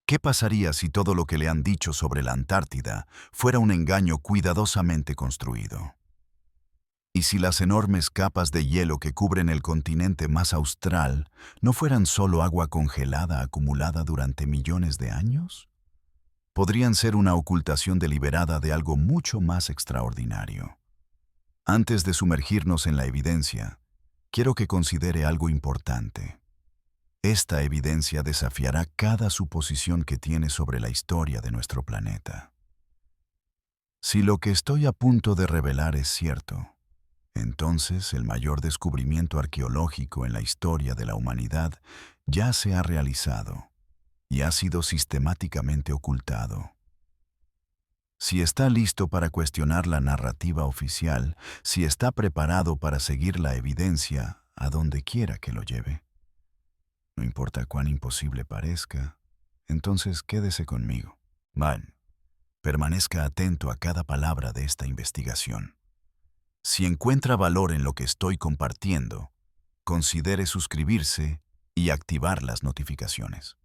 ¿Qué pasaría si todo lo que le han dicho sobre la Antártida fuera un engaño cuidadosamente construido? ¿Y si las enormes capas de hielo que cubren el continente más austral no fueran solo agua congelada acumulada durante millones de años? Podrían ser una ocultación deliberada de algo mucho más extraordinario. Antes de sumergirnos en la evidencia, quiero que considere algo importante. Esta evidencia desafiará cada suposición que tiene sobre la historia de nuestro planeta. Si lo que estoy a punto de revelar es cierto, entonces el mayor descubrimiento arqueológico en la historia de la humanidad ya se ha realizado y ha sido sistemáticamente ocultado. Si está listo para cuestionar la narrativa oficial, si está preparado para seguir la evidencia a donde quiera que lo lleve. No importa cuán imposible parezca, entonces quédese conmigo. Permanezca atento a cada palabra de esta investigación. Si encuentra valor en lo que estoy compartiendo, considere suscribirse y activar las notificaciones.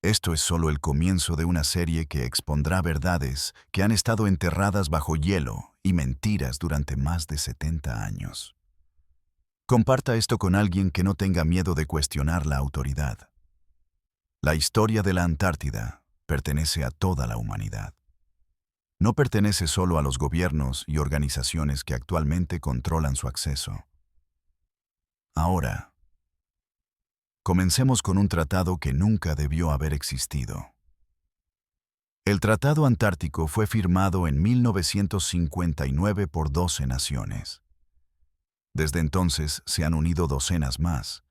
Esto es solo el comienzo de una serie que expondrá verdades que han estado enterradas bajo hielo y mentiras durante más de 70 años. Comparta esto con alguien que no tenga miedo de cuestionar la autoridad. La historia de la Antártida pertenece a toda la humanidad. No pertenece solo a los gobiernos y organizaciones que actualmente controlan su acceso. Ahora, comencemos con un tratado que nunca debió haber existido. El Tratado Antártico fue firmado en 1959 por 12 naciones. Desde entonces se han unido docenas más.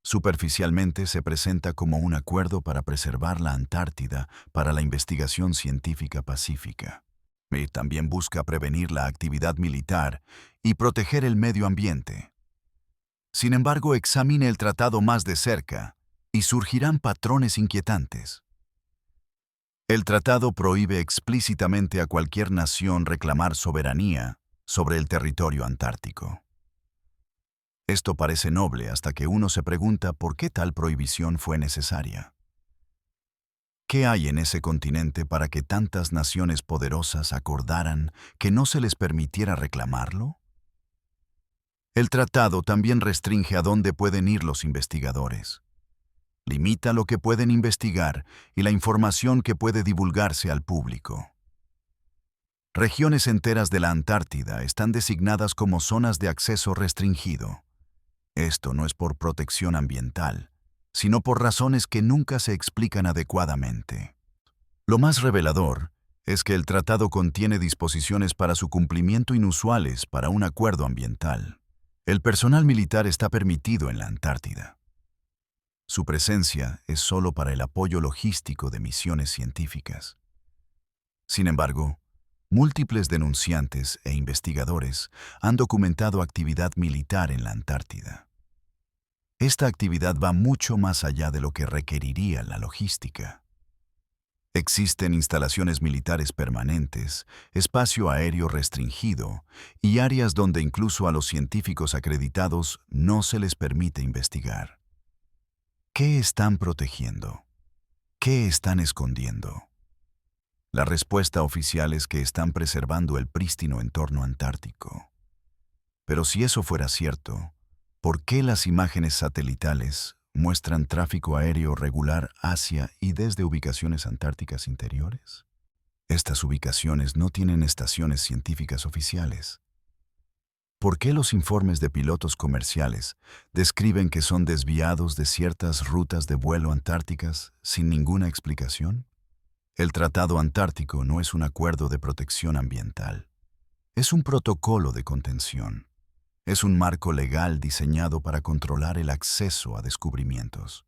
Superficialmente se presenta como un acuerdo para preservar la Antártida para la investigación científica pacífica. Y también busca prevenir la actividad militar y proteger el medio ambiente. Sin embargo, examine el tratado más de cerca y surgirán patrones inquietantes. El tratado prohíbe explícitamente a cualquier nación reclamar soberanía sobre el territorio antártico. Esto parece noble hasta que uno se pregunta por qué tal prohibición fue necesaria. ¿Qué hay en ese continente para que tantas naciones poderosas acordaran que no se les permitiera reclamarlo? El tratado también restringe a dónde pueden ir los investigadores. Limita lo que pueden investigar y la información que puede divulgarse al público. Regiones enteras de la Antártida están designadas como zonas de acceso restringido. Esto no es por protección ambiental, sino por razones que nunca se explican adecuadamente. Lo más revelador es que el tratado contiene disposiciones para su cumplimiento inusuales para un acuerdo ambiental. El personal militar está permitido en la Antártida. Su presencia es solo para el apoyo logístico de misiones científicas. Sin embargo, múltiples denunciantes e investigadores han documentado actividad militar en la Antártida. Esta actividad va mucho más allá de lo que requeriría la logística. Existen instalaciones militares permanentes, espacio aéreo restringido y áreas donde incluso a los científicos acreditados no se les permite investigar. ¿Qué están protegiendo? ¿Qué están escondiendo? La respuesta oficial es que están preservando el prístino entorno antártico. Pero si eso fuera cierto, ¿por qué las imágenes satelitales muestran tráfico aéreo regular hacia y desde ubicaciones antárticas interiores? Estas ubicaciones no tienen estaciones científicas oficiales. ¿Por qué los informes de pilotos comerciales describen que son desviados de ciertas rutas de vuelo antárticas sin ninguna explicación? El Tratado Antártico no es un acuerdo de protección ambiental. Es un protocolo de contención. Es un marco legal diseñado para controlar el acceso a descubrimientos.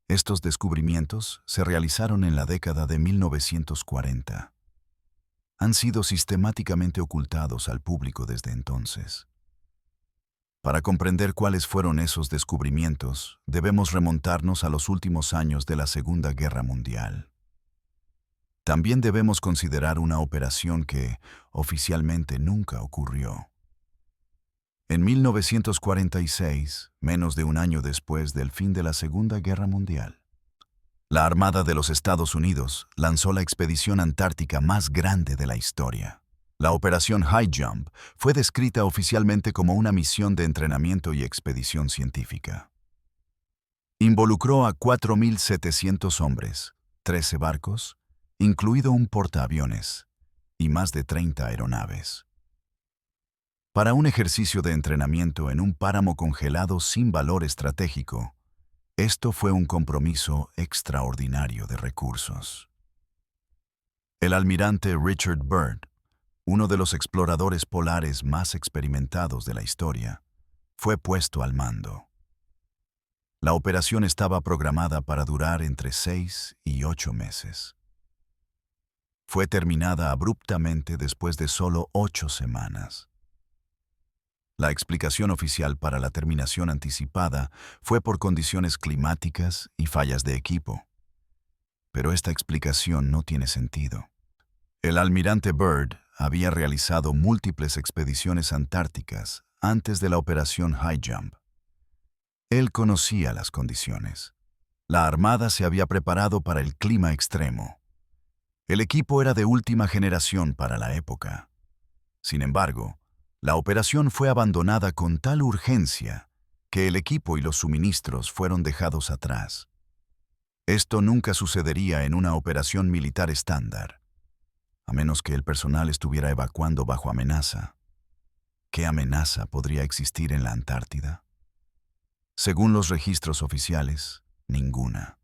Estos descubrimientos se realizaron en la década de 1940. Han sido sistemáticamente ocultados al público desde entonces. Para comprender cuáles fueron esos descubrimientos, debemos remontarnos a los últimos años de la Segunda Guerra Mundial. También debemos considerar una operación que, oficialmente, nunca ocurrió. En 1946, menos de un año después del fin de la Segunda Guerra Mundial, La Armada de los Estados Unidos lanzó la expedición antártica más grande de la historia. La Operación High Jump fue descrita oficialmente como una misión de entrenamiento y expedición científica. Involucró a 4.700 hombres, 13 barcos, incluido un portaaviones, y más de 30 aeronaves. Para un ejercicio de entrenamiento en un páramo congelado sin valor estratégico, esto fue un compromiso extraordinario de recursos. El almirante Richard Byrd, uno de los exploradores polares más experimentados de la historia, fue puesto al mando. La operación estaba programada para durar entre 6 y 8 meses. Fue terminada abruptamente después de solo 8 semanas. La explicación oficial para la terminación anticipada fue por condiciones climáticas y fallas de equipo. Pero esta explicación no tiene sentido. El almirante Byrd había realizado múltiples expediciones antárticas antes de la operación High Jump. Él conocía las condiciones. La Armada se había preparado para el clima extremo. El equipo era de última generación para la época. Sin embargo, la operación fue abandonada con tal urgencia que el equipo y los suministros fueron dejados atrás. Esto nunca sucedería en una operación militar estándar, a menos que el personal estuviera evacuando bajo amenaza. ¿Qué amenaza podría existir en la Antártida? Según los registros oficiales, ninguna.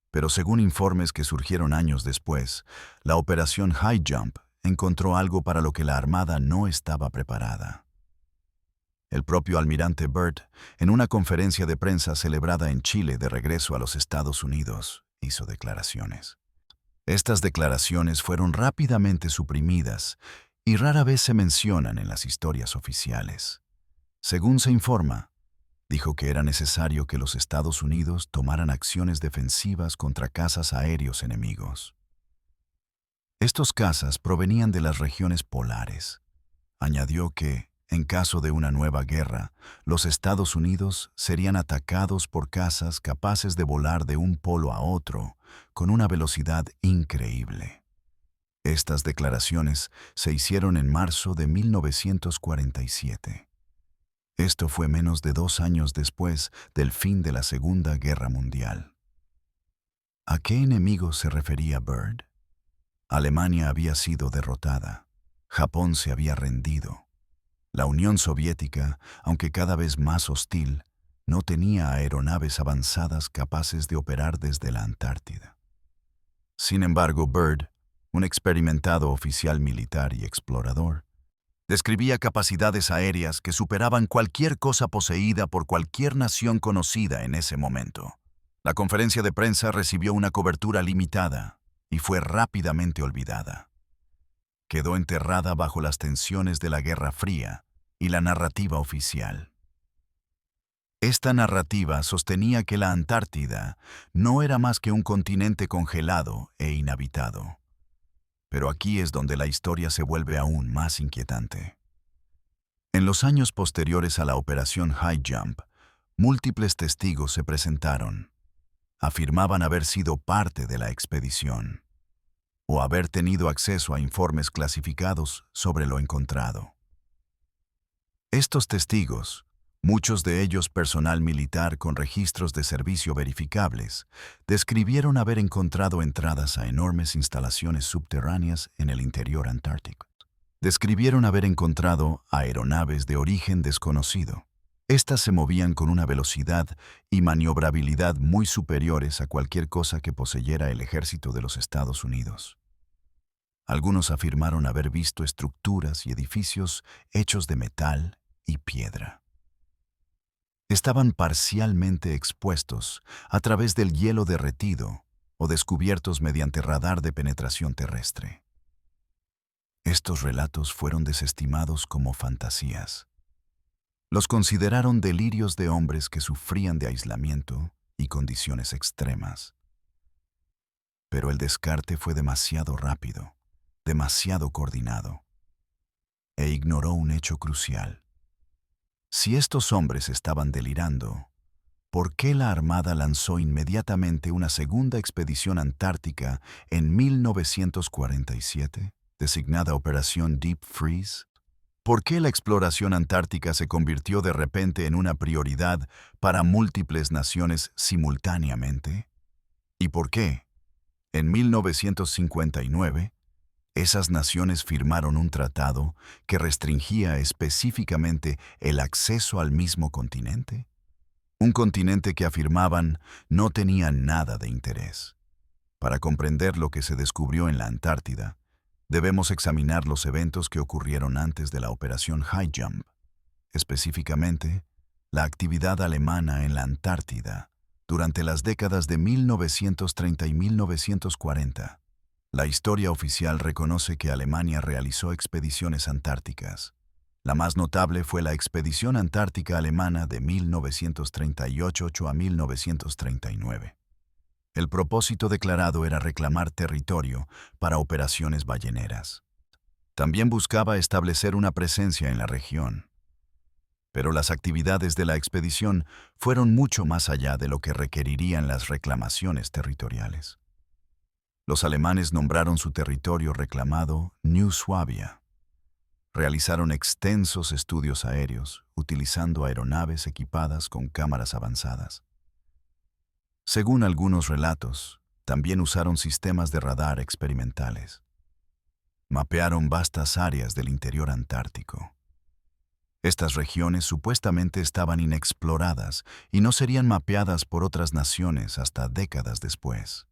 Pero según informes que surgieron años después, la operación High Jump encontró algo para lo que la Armada no estaba preparada. El propio almirante Byrd, en una conferencia de prensa celebrada en Chile de regreso a los Estados Unidos, hizo declaraciones. Estas declaraciones fueron rápidamente suprimidas y rara vez se mencionan en las historias oficiales. Según se informa, dijo que era necesario que los Estados Unidos tomaran acciones defensivas contra cazas aéreos enemigos. Estos cazas provenían de las regiones polares. Añadió que, en caso de una nueva guerra, los Estados Unidos serían atacados por cazas capaces de volar de un polo a otro con una velocidad increíble. Estas declaraciones se hicieron en marzo de 1947. Esto fue menos de 2 años después del fin de la Segunda Guerra Mundial. ¿A qué enemigo se refería Byrd? Alemania había sido derrotada. Japón se había rendido. La Unión Soviética, aunque cada vez más hostil, no tenía aeronaves avanzadas capaces de operar desde la Antártida. Sin embargo, Byrd, un experimentado oficial militar y explorador, describía capacidades aéreas que superaban cualquier cosa poseída por cualquier nación conocida en ese momento. La conferencia de prensa recibió una cobertura limitada y fue rápidamente olvidada. Quedó enterrada bajo las tensiones de la Guerra Fría y la narrativa oficial. Esta narrativa sostenía que la Antártida no era más que un continente congelado e inhabitado. Pero aquí es donde la historia se vuelve aún más inquietante. En los años posteriores a la operación High Jump, múltiples testigos se presentaron. Afirmaban haber sido parte de la expedición o haber tenido acceso a informes clasificados sobre lo encontrado. Estos testigos, muchos de ellos personal militar con registros de servicio verificables, describieron haber encontrado entradas a enormes instalaciones subterráneas en el interior antártico. Describieron haber encontrado aeronaves de origen desconocido. Estas se movían con una velocidad y maniobrabilidad muy superiores a cualquier cosa que poseyera el ejército de los Estados Unidos. Algunos afirmaron haber visto estructuras y edificios hechos de metal y piedra. Estaban parcialmente expuestos a través del hielo derretido o descubiertos mediante radar de penetración terrestre. Estos relatos fueron desestimados como fantasías. Los consideraron delirios de hombres que sufrían de aislamiento y condiciones extremas. Pero el descarte fue demasiado rápido, demasiado coordinado, e ignoró un hecho crucial. Si estos hombres estaban delirando, ¿por qué la Armada lanzó inmediatamente una segunda expedición antártica en 1947, designada Operación Deep Freeze? ¿Por qué la exploración antártica se convirtió de repente en una prioridad para múltiples naciones simultáneamente? ¿Y por qué, en 1959, esas naciones firmaron un tratado que restringía específicamente el acceso al mismo continente? Un continente que afirmaban no tenía nada de interés. Para comprender lo que se descubrió en la Antártida, debemos examinar los eventos que ocurrieron antes de la Operación High Jump, específicamente la actividad alemana en la Antártida durante las décadas de 1930 y 1940. La historia oficial reconoce que Alemania realizó expediciones antárticas. La más notable fue la Expedición Antártica Alemana de 1938 a 1939. El propósito declarado era reclamar territorio para operaciones balleneras. También buscaba establecer una presencia en la región. Pero las actividades de la expedición fueron mucho más allá de lo que requerirían las reclamaciones territoriales. Los alemanes nombraron su territorio reclamado New Swabia. Realizaron extensos estudios aéreos, utilizando aeronaves equipadas con cámaras avanzadas. Según algunos relatos, también usaron sistemas de radar experimentales. Mapearon vastas áreas del interior antártico. Estas regiones supuestamente estaban inexploradas y no serían mapeadas por otras naciones hasta décadas después.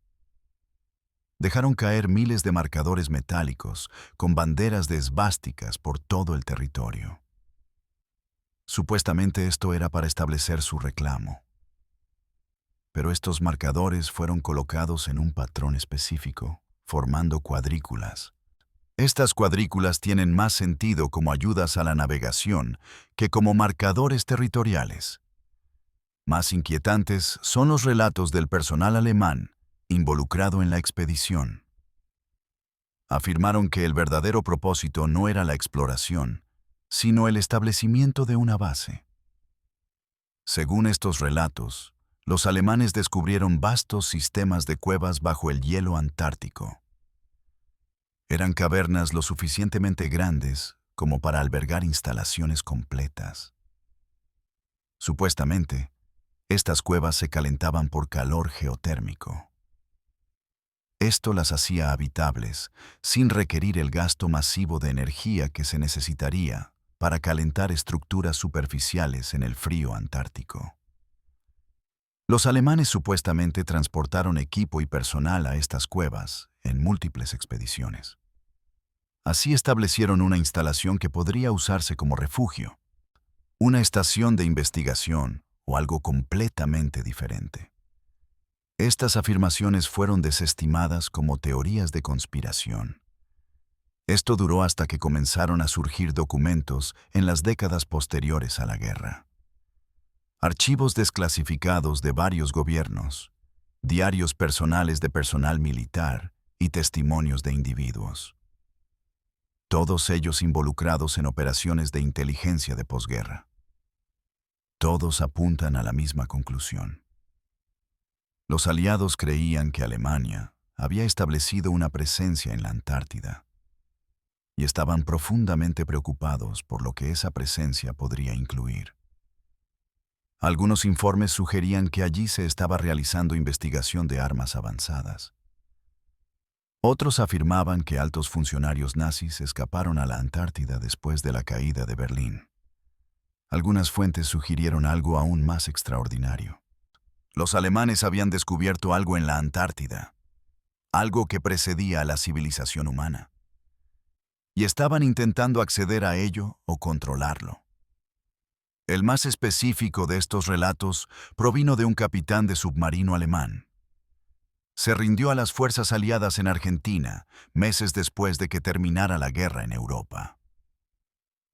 Dejaron caer miles de marcadores metálicos con banderas de esvásticas por todo el territorio. Supuestamente esto era para establecer su reclamo. Pero estos marcadores fueron colocados en un patrón específico, formando cuadrículas. Estas cuadrículas tienen más sentido como ayudas a la navegación que como marcadores territoriales. Más inquietantes son los relatos del personal alemán involucrado en la expedición. Afirmaron que el verdadero propósito no era la exploración, sino el establecimiento de una base. Según estos relatos, los alemanes descubrieron vastos sistemas de cuevas bajo el hielo antártico. Eran cavernas lo suficientemente grandes como para albergar instalaciones completas. Supuestamente, estas cuevas se calentaban por calor geotérmico. Esto las hacía habitables, sin requerir el gasto masivo de energía que se necesitaría para calentar estructuras superficiales en el frío antártico. Los alemanes supuestamente transportaron equipo y personal a estas cuevas en múltiples expediciones. Así establecieron una instalación que podría usarse como refugio, una estación de investigación o algo completamente diferente. Estas afirmaciones fueron desestimadas como teorías de conspiración. Esto duró hasta que comenzaron a surgir documentos en las décadas posteriores a la guerra. Archivos desclasificados de varios gobiernos, diarios personales de personal militar y testimonios de individuos. Todos ellos involucrados en operaciones de inteligencia de posguerra. Todos apuntan a la misma conclusión. Los aliados creían que Alemania había establecido una presencia en la Antártida y estaban profundamente preocupados por lo que esa presencia podría incluir. Algunos informes sugerían que allí se estaba realizando investigación de armas avanzadas. Otros afirmaban que altos funcionarios nazis escaparon a la Antártida después de la caída de Berlín. Algunas fuentes sugirieron algo aún más extraordinario. Los alemanes habían descubierto algo en la Antártida, algo que precedía a la civilización humana, y estaban intentando acceder a ello o controlarlo. El más específico de estos relatos provino de un capitán de submarino alemán. Se rindió a las fuerzas aliadas en Argentina meses después de que terminara la guerra en Europa.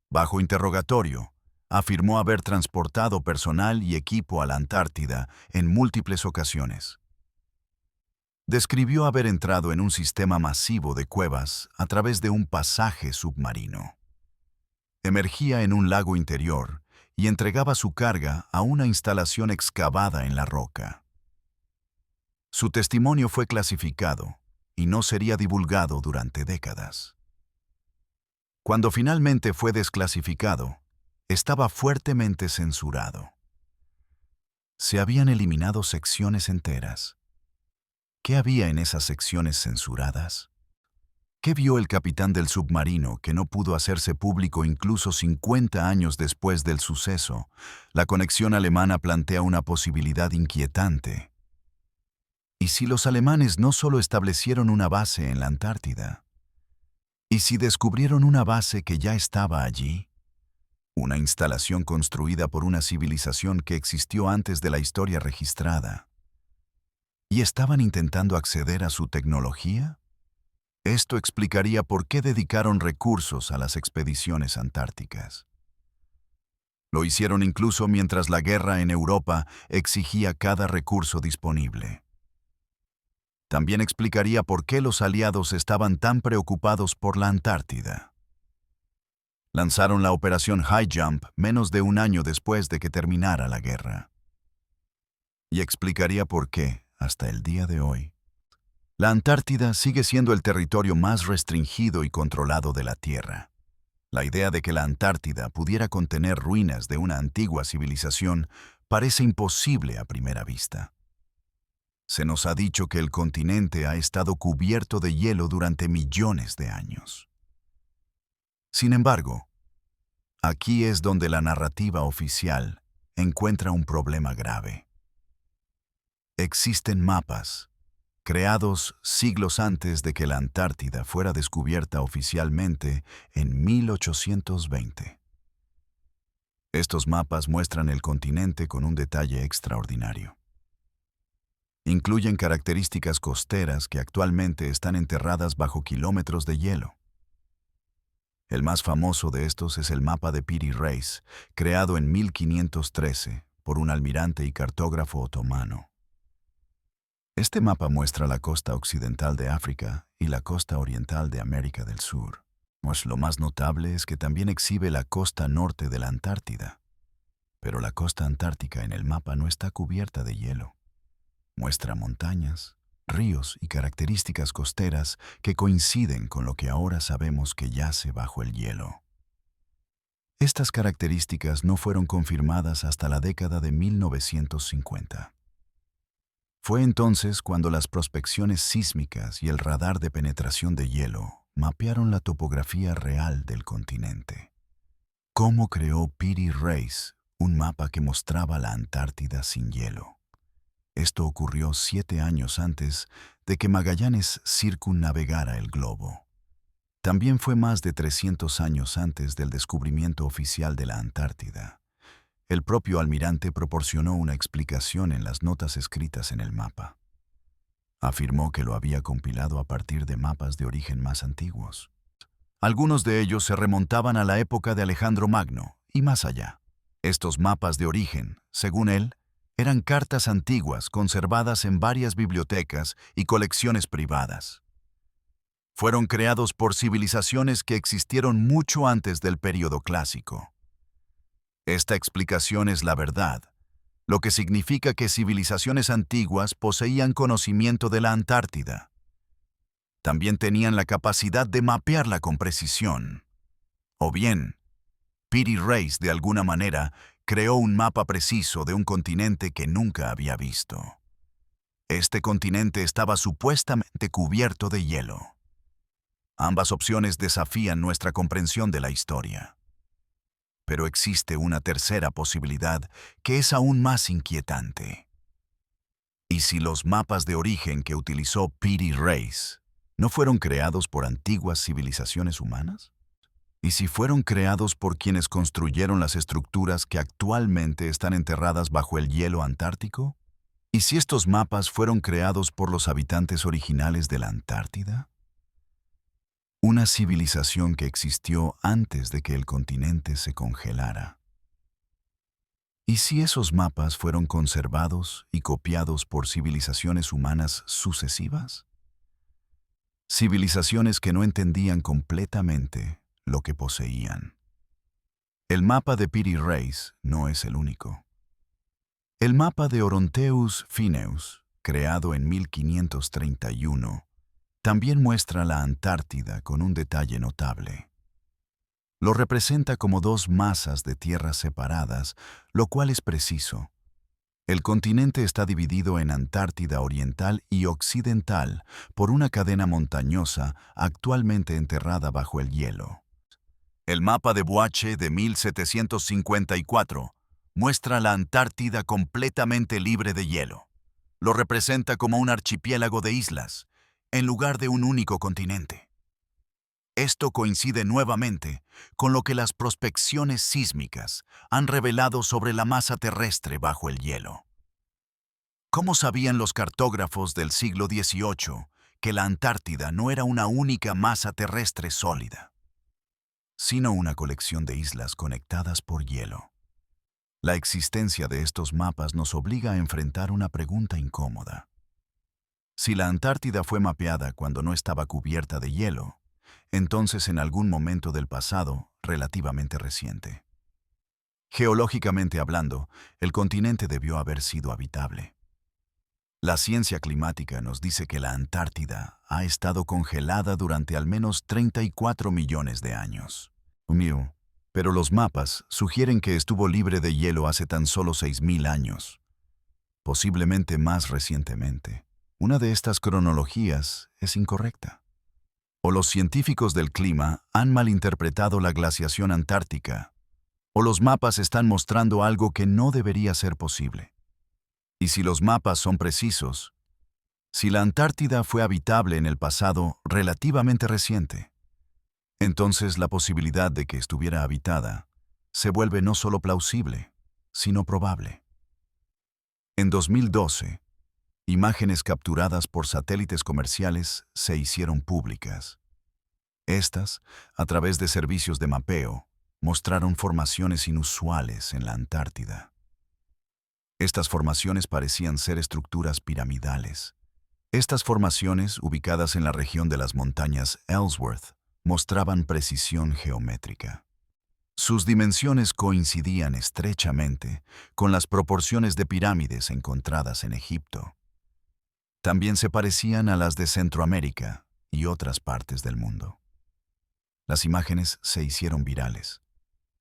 Bajo interrogatorio, afirmó haber transportado personal y equipo a la Antártida en múltiples ocasiones. Describió haber entrado en un sistema masivo de cuevas a través de un pasaje submarino. Emergía en un lago interior y entregaba su carga a una instalación excavada en la roca. Su testimonio fue clasificado y no sería divulgado durante décadas. Cuando finalmente fue desclasificado, estaba fuertemente censurado. Se habían eliminado secciones enteras. ¿Qué había en esas secciones censuradas? ¿Qué vio el capitán del submarino que no pudo hacerse público incluso 50 años después del suceso? La conexión alemana plantea una posibilidad inquietante. ¿Y si los alemanes no solo establecieron una base en la Antártida? ¿Y si descubrieron una base que ya estaba allí? Una instalación construida por una civilización que existió antes de la historia registrada. ¿Y estaban intentando acceder a su tecnología? Esto explicaría por qué dedicaron recursos a las expediciones antárticas. Lo hicieron incluso mientras la guerra en Europa exigía cada recurso disponible. También explicaría por qué los aliados estaban tan preocupados por la Antártida. Lanzaron la operación High Jump menos de un año después de que terminara la guerra. Y explicaría por qué, hasta el día de hoy, la Antártida sigue siendo el territorio más restringido y controlado de la Tierra. La idea de que la Antártida pudiera contener ruinas de una antigua civilización parece imposible a primera vista. Se nos ha dicho que el continente ha estado cubierto de hielo durante millones de años. Sin embargo, aquí es donde la narrativa oficial encuentra un problema grave. Existen mapas creados siglos antes de que la Antártida fuera descubierta oficialmente en 1820. Estos mapas muestran el continente con un detalle extraordinario. Incluyen características costeras que actualmente están enterradas bajo kilómetros de hielo. El más famoso de estos es el mapa de Piri Reis, creado en 1513 por un almirante y cartógrafo otomano. Este mapa muestra la costa occidental de África y la costa oriental de América del Sur. Pues lo más notable es que también exhibe la costa norte de la Antártida. Pero la costa antártica en el mapa no está cubierta de hielo. Muestra montañas, ríos y características costeras que coinciden con lo que ahora sabemos que yace bajo el hielo. Estas características no fueron confirmadas hasta la década de 1950. Fue entonces cuando las prospecciones sísmicas y el radar de penetración de hielo mapearon la topografía real del continente. ¿Cómo creó Piri Reis un mapa que mostraba la Antártida sin hielo? Esto ocurrió 7 años antes de que Magallanes circunnavegara el globo. También fue más de 300 años antes del descubrimiento oficial de la Antártida. El propio almirante proporcionó una explicación en las notas escritas en el mapa. Afirmó que lo había compilado a partir de mapas de origen más antiguos. Algunos de ellos se remontaban a la época de Alejandro Magno y más allá. Estos mapas de origen, según él, eran cartas antiguas conservadas en varias bibliotecas y colecciones privadas. Fueron creados por civilizaciones que existieron mucho antes del período clásico. Esta explicación es la verdad, lo que significa que civilizaciones antiguas poseían conocimiento de la Antártida. También tenían la capacidad de mapearla con precisión. O bien, Piri Reis de alguna manera creó un mapa preciso de un continente que nunca había visto. Este continente estaba supuestamente cubierto de hielo. Ambas opciones desafían nuestra comprensión de la historia. Pero existe una tercera posibilidad que es aún más inquietante. ¿Y si los mapas de origen que utilizó Piri Reis no fueron creados por antiguas civilizaciones humanas? ¿Y si fueron creados por quienes construyeron las estructuras que actualmente están enterradas bajo el hielo antártico? ¿Y si estos mapas fueron creados por los habitantes originales de la Antártida? Una civilización que existió antes de que el continente se congelara. ¿Y si esos mapas fueron conservados y copiados por civilizaciones humanas sucesivas? Civilizaciones que no entendían completamente lo que poseían. El mapa de Piri Reis no es el único. El mapa de Oronteus Phineus, creado en 1531, también muestra la Antártida con un detalle notable. Lo representa como dos masas de tierras separadas, lo cual es preciso. El continente está dividido en Antártida Oriental y Occidental por una cadena montañosa actualmente enterrada bajo el hielo. El mapa de Boache de 1754 muestra la Antártida completamente libre de hielo. Lo representa como un archipiélago de islas, en lugar de un único continente. Esto coincide nuevamente con lo que las prospecciones sísmicas han revelado sobre la masa terrestre bajo el hielo. ¿Cómo sabían los cartógrafos del siglo XVIII que la Antártida no era una única masa terrestre sólida, sino una colección de islas conectadas por hielo? La existencia de estos mapas nos obliga a enfrentar una pregunta incómoda. Si la Antártida fue mapeada cuando no estaba cubierta de hielo, entonces en algún momento del pasado relativamente reciente. Geológicamente hablando, el continente debió haber sido habitable. La ciencia climática nos dice que la Antártida ha estado congelada durante al menos 34 millones de años. Pero los mapas sugieren que estuvo libre de hielo hace tan solo 6.000 años, posiblemente más recientemente. Una de estas cronologías es incorrecta. O los científicos del clima han malinterpretado la glaciación antártica, o los mapas están mostrando algo que no debería ser posible. Y si los mapas son precisos, si la Antártida fue habitable en el pasado relativamente reciente, entonces la posibilidad de que estuviera habitada se vuelve no solo plausible, sino probable. En 2012, imágenes capturadas por satélites comerciales se hicieron públicas. Estas, a través de servicios de mapeo, mostraron formaciones inusuales en la Antártida. Estas formaciones parecían ser estructuras piramidales. Estas formaciones, ubicadas en la región de las montañas Ellsworth, mostraban precisión geométrica. Sus dimensiones coincidían estrechamente con las proporciones de pirámides encontradas en Egipto. También se parecían a las de Centroamérica y otras partes del mundo. Las imágenes se hicieron virales.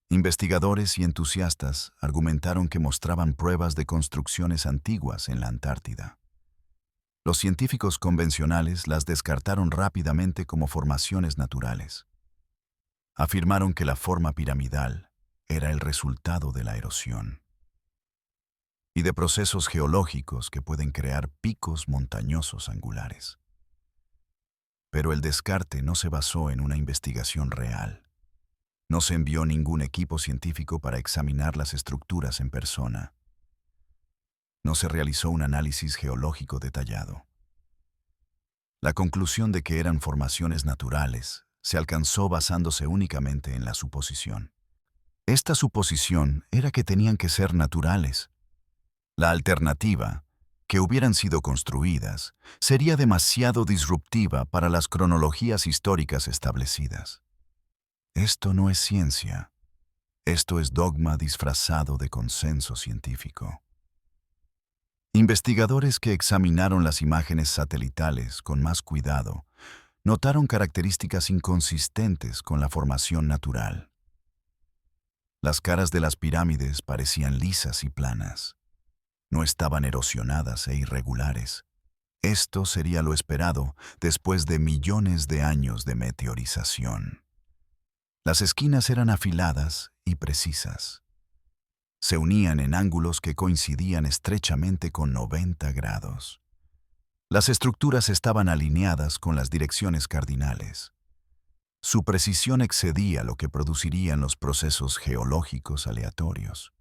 Investigadores y entusiastas argumentaron que mostraban pruebas de construcciones antiguas en la Antártida. Los científicos convencionales las descartaron rápidamente como formaciones naturales. Afirmaron que la forma piramidal era el resultado de la erosión y de procesos geológicos que pueden crear picos montañosos angulares. Pero el descarte no se basó en una investigación real. No se envió ningún equipo científico para examinar las estructuras en persona. No se realizó un análisis geológico detallado. La conclusión de que eran formaciones naturales se alcanzó basándose únicamente en la suposición. Esta suposición era que tenían que ser naturales. La alternativa, que hubieran sido construidas, sería demasiado disruptiva para las cronologías históricas establecidas. Esto no es ciencia. Esto es dogma disfrazado de consenso científico. Investigadores que examinaron las imágenes satelitales con más cuidado notaron características inconsistentes con la formación natural. Las caras de las pirámides parecían lisas y planas. No estaban erosionadas e irregulares. Esto sería lo esperado después de millones de años de meteorización. Las esquinas eran afiladas y precisas. Se unían en ángulos que coincidían estrechamente con 90 grados. Las estructuras estaban alineadas con las direcciones cardinales. Su precisión excedía lo que producirían los procesos geológicos aleatorios.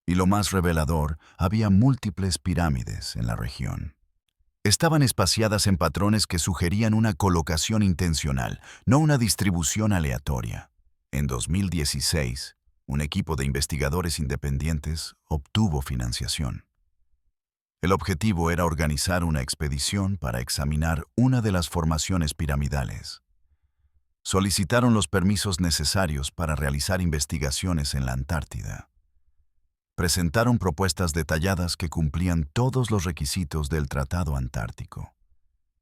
Y lo más revelador, había múltiples pirámides en la región. Estaban espaciadas en patrones que sugerían una colocación intencional, no una distribución aleatoria. En 2016, un equipo de investigadores independientes obtuvo financiación. El objetivo era organizar una expedición para examinar una de las formaciones piramidales. Solicitaron los permisos necesarios para realizar investigaciones en la Antártida. Presentaron propuestas detalladas que cumplían todos los requisitos del Tratado Antártico.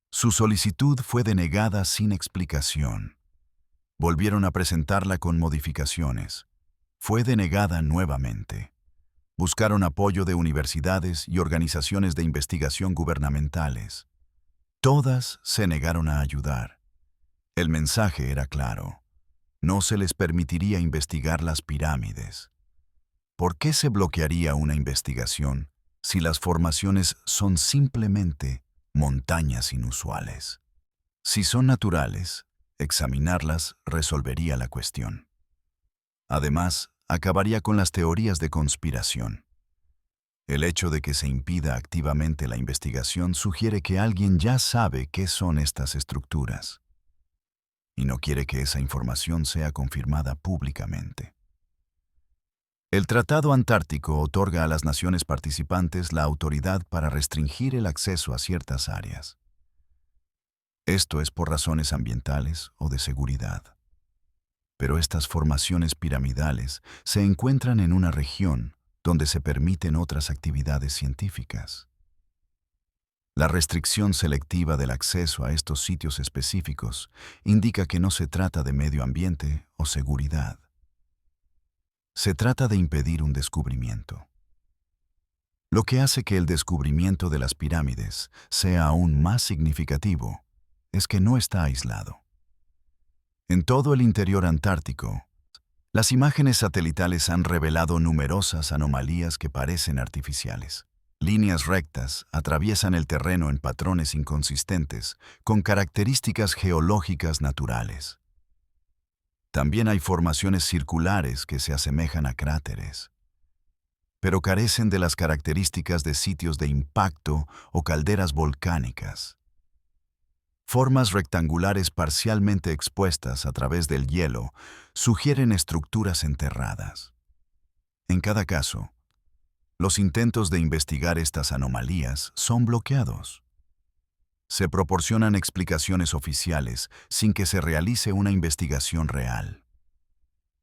Su solicitud fue denegada sin explicación. Volvieron a presentarla con modificaciones. Fue denegada nuevamente. Buscaron apoyo de universidades y organizaciones de investigación gubernamentales. Todas se negaron a ayudar. El mensaje era claro. No se les permitiría investigar las pirámides. ¿Por qué se bloquearía una investigación si las formaciones son simplemente montañas inusuales? Si son naturales, examinarlas resolvería la cuestión. Además, acabaría con las teorías de conspiración. El hecho de que se impida activamente la investigación sugiere que alguien ya sabe qué son estas estructuras y no quiere que esa información sea confirmada públicamente. El Tratado Antártico otorga a las naciones participantes la autoridad para restringir el acceso a ciertas áreas. Esto es por razones ambientales o de seguridad. Pero estas formaciones piramidales se encuentran en una región donde se permiten otras actividades científicas. La restricción selectiva del acceso a estos sitios específicos indica que no se trata de medio ambiente o seguridad. Se trata de impedir un descubrimiento. Lo que hace que el descubrimiento de las pirámides sea aún más significativo es que no está aislado. En todo el interior antártico, las imágenes satelitales han revelado numerosas anomalías que parecen artificiales. Líneas rectas atraviesan el terreno en patrones inconsistentes, con características geológicas naturales. También hay formaciones circulares que se asemejan a cráteres, pero carecen de las características de sitios de impacto o calderas volcánicas. Formas rectangulares parcialmente expuestas a través del hielo sugieren estructuras enterradas. En cada caso, los intentos de investigar estas anomalías son bloqueados. Se proporcionan explicaciones oficiales sin que se realice una investigación real.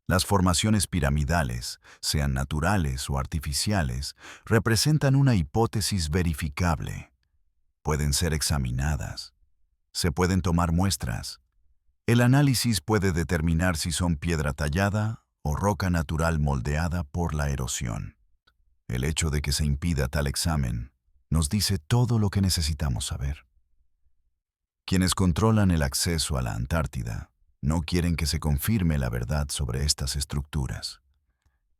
Las formaciones piramidales, sean naturales o artificiales, representan una hipótesis verificable. Pueden ser examinadas. Se pueden tomar muestras. El análisis puede determinar si son piedra tallada o roca natural moldeada por la erosión. El hecho de que se impida tal examen nos dice todo lo que necesitamos saber. Quienes controlan el acceso a la Antártida no quieren que se confirme la verdad sobre estas estructuras.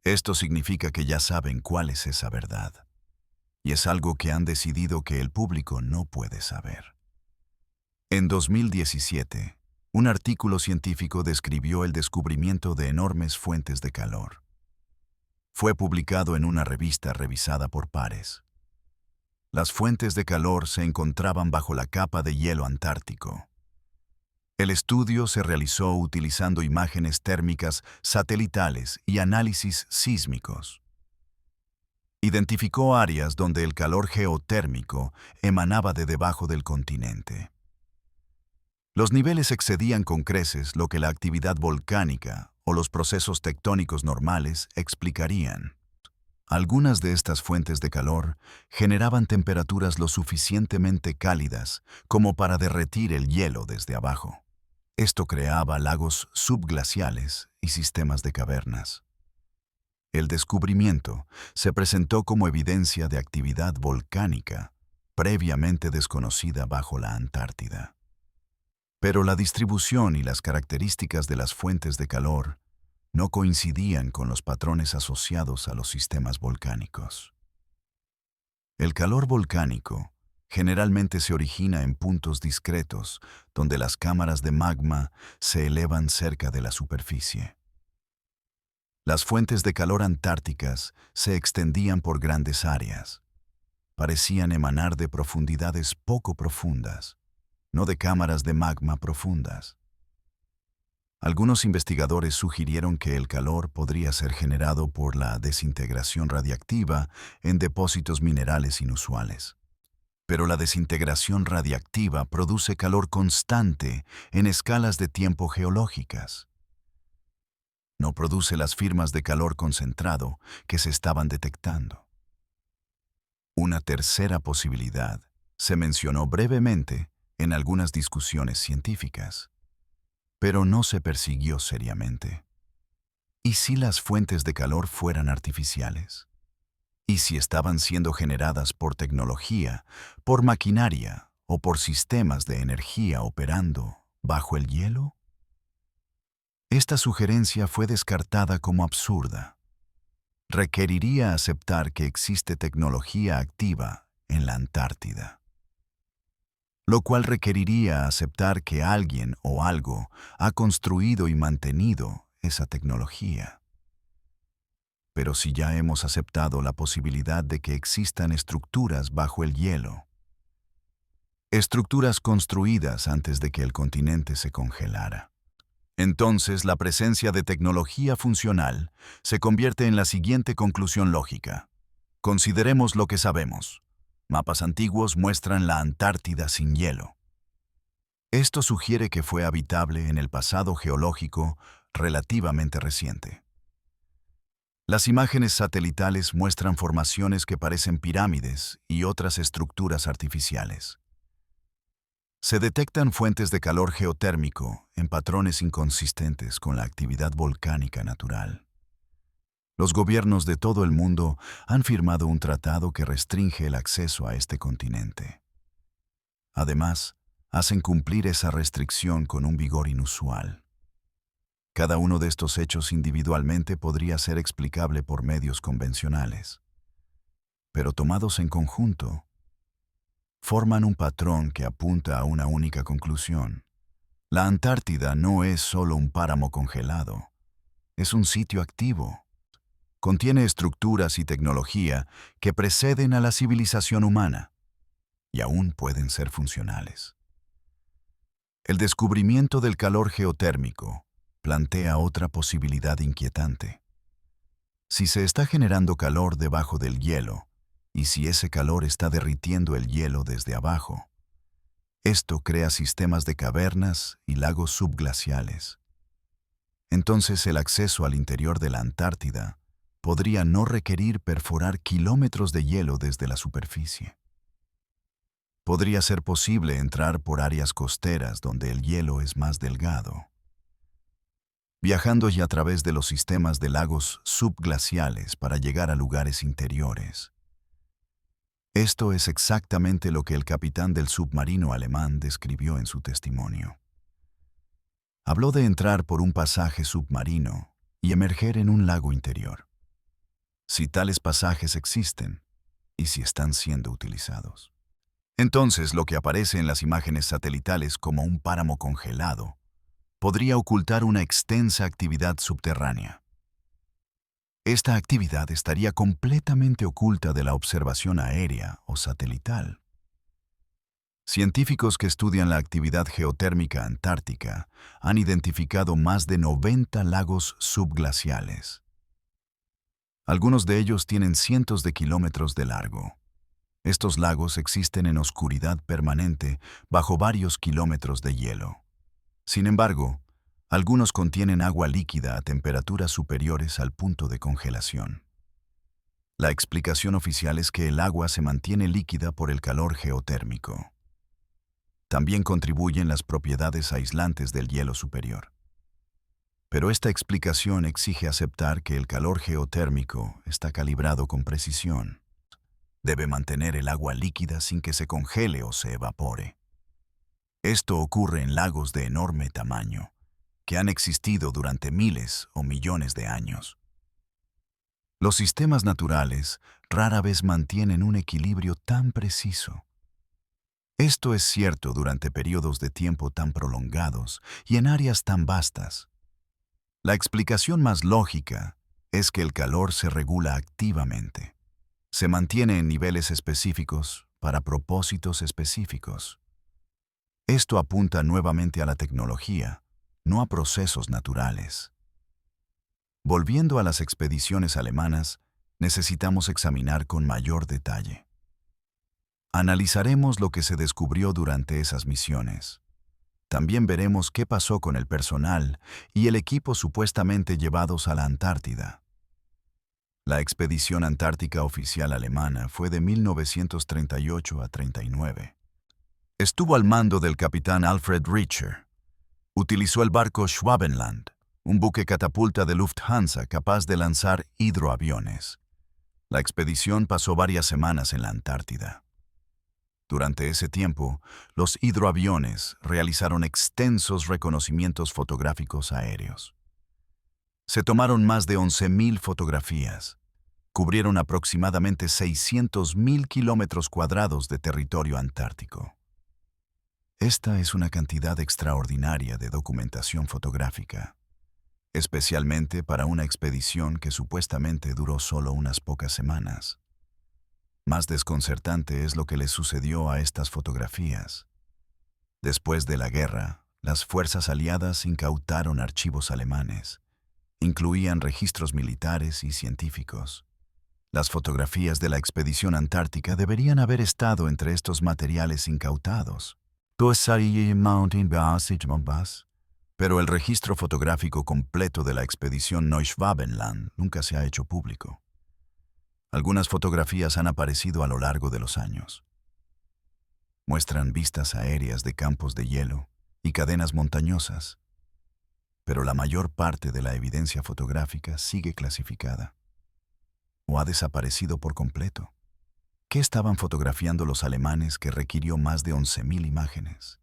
Esto significa que ya saben cuál es esa verdad, y es algo que han decidido que el público no puede saber. En 2017, un artículo científico describió el descubrimiento de enormes fuentes de calor. Fue publicado en una revista revisada por pares. Las fuentes de calor se encontraban bajo la capa de hielo antártico. El estudio se realizó utilizando imágenes térmicas satelitales y análisis sísmicos. Identificó áreas donde el calor geotérmico emanaba de debajo del continente. Los niveles excedían con creces lo que la actividad volcánica o los procesos tectónicos normales explicarían. Algunas de estas fuentes de calor generaban temperaturas lo suficientemente cálidas como para derretir el hielo desde abajo. Esto creaba lagos subglaciales y sistemas de cavernas. El descubrimiento se presentó como evidencia de actividad volcánica previamente desconocida bajo la Antártida. Pero la distribución y las características de las fuentes de calor no coincidían con los patrones asociados a los sistemas volcánicos. El calor volcánico generalmente se origina en puntos discretos donde las cámaras de magma se elevan cerca de la superficie. Las fuentes de calor antárticas se extendían por grandes áreas. Parecían emanar de profundidades poco profundas, no de cámaras de magma profundas. Algunos investigadores sugirieron que el calor podría ser generado por la desintegración radiactiva en depósitos minerales inusuales. Pero la desintegración radiactiva produce calor constante en escalas de tiempo geológicas. No produce las firmas de calor concentrado que se estaban detectando. Una tercera posibilidad se mencionó brevemente en algunas discusiones científicas, pero no se persiguió seriamente. ¿Y si las fuentes de calor fueran artificiales? ¿Y si estaban siendo generadas por tecnología, por maquinaria o por sistemas de energía operando bajo el hielo? Esta sugerencia fue descartada como absurda. Requeriría aceptar que existe tecnología activa en la Antártida, lo cual requeriría aceptar que alguien o algo ha construido y mantenido esa tecnología. Pero si ya hemos aceptado la posibilidad de que existan estructuras bajo el hielo, estructuras construidas antes de que el continente se congelara, entonces la presencia de tecnología funcional se convierte en la siguiente conclusión lógica. Consideremos lo que sabemos. Mapas antiguos muestran la Antártida sin hielo. Esto sugiere que fue habitable en el pasado geológico relativamente reciente. Las imágenes satelitales muestran formaciones que parecen pirámides y otras estructuras artificiales. Se detectan fuentes de calor geotérmico en patrones inconsistentes con la actividad volcánica natural. Los gobiernos de todo el mundo han firmado un tratado que restringe el acceso a este continente. Además, hacen cumplir esa restricción con un vigor inusual. Cada uno de estos hechos individualmente podría ser explicable por medios convencionales, pero tomados en conjunto, forman un patrón que apunta a una única conclusión. La Antártida no es solo un páramo congelado, es un sitio activo. Contiene estructuras y tecnología que preceden a la civilización humana y aún pueden ser funcionales. El descubrimiento del calor geotérmico plantea otra posibilidad inquietante. Si se está generando calor debajo del hielo, y si ese calor está derritiendo el hielo desde abajo, esto crea sistemas de cavernas y lagos subglaciales. Entonces el acceso al interior de la Antártida podría no requerir perforar kilómetros de hielo desde la superficie. Podría ser posible entrar por áreas costeras donde el hielo es más delgado, viajando ya a través de los sistemas de lagos subglaciales para llegar a lugares interiores. Esto es exactamente lo que el capitán del submarino alemán describió en su testimonio. Habló de entrar por un pasaje submarino y emerger en un lago interior. Si tales pasajes existen y si están siendo utilizados. Entonces, lo que aparece en las imágenes satelitales como un páramo congelado podría ocultar una extensa actividad subterránea. Esta actividad estaría completamente oculta de la observación aérea o satelital. Científicos que estudian la actividad geotérmica antártica han identificado más de 90 lagos subglaciales. Algunos de ellos tienen cientos de kilómetros de largo. Estos lagos existen en oscuridad permanente bajo varios kilómetros de hielo. Sin embargo, algunos contienen agua líquida a temperaturas superiores al punto de congelación. La explicación oficial es que el agua se mantiene líquida por el calor geotérmico. También contribuyen las propiedades aislantes del hielo superior. Pero esta explicación exige aceptar que el calor geotérmico está calibrado con precisión. Debe mantener el agua líquida sin que se congele o se evapore. Esto ocurre en lagos de enorme tamaño, que han existido durante miles o millones de años. Los sistemas naturales rara vez mantienen un equilibrio tan preciso. Esto es cierto durante periodos de tiempo tan prolongados y en áreas tan vastas. La explicación más lógica es que el calor se regula activamente. Se mantiene en niveles específicos para propósitos específicos. Esto apunta nuevamente a la tecnología, no a procesos naturales. Volviendo a las expediciones alemanas, necesitamos examinar con mayor detalle. Analizaremos lo que se descubrió durante esas misiones. También veremos qué pasó con el personal y el equipo supuestamente llevados a la Antártida. La expedición antártica oficial alemana fue de 1938 a 39. Estuvo al mando del capitán Alfred Richer. Utilizó el barco Schwabenland, un buque catapulta de Lufthansa capaz de lanzar hidroaviones. La expedición pasó varias semanas en la Antártida. Durante ese tiempo, los hidroaviones realizaron extensos reconocimientos fotográficos aéreos. Se tomaron más de 11.000 fotografías. Cubrieron aproximadamente 600.000 kilómetros cuadrados de territorio antártico. Esta es una cantidad extraordinaria de documentación fotográfica, especialmente para una expedición que supuestamente duró solo unas pocas semanas. Más desconcertante es lo que le sucedió a estas fotografías. Después de la guerra, las fuerzas aliadas incautaron archivos alemanes. Incluían registros militares y científicos. Las fotografías de la expedición antártica deberían haber estado entre estos materiales incautados. Pero el registro fotográfico completo de la expedición Neuschwabenland nunca se ha hecho público. Algunas fotografías han aparecido a lo largo de los años. Muestran vistas aéreas de campos de hielo y cadenas montañosas, pero la mayor parte de la evidencia fotográfica sigue clasificada o ha desaparecido por completo. ¿Qué estaban fotografiando los alemanes que requirió más de 11.000 imágenes?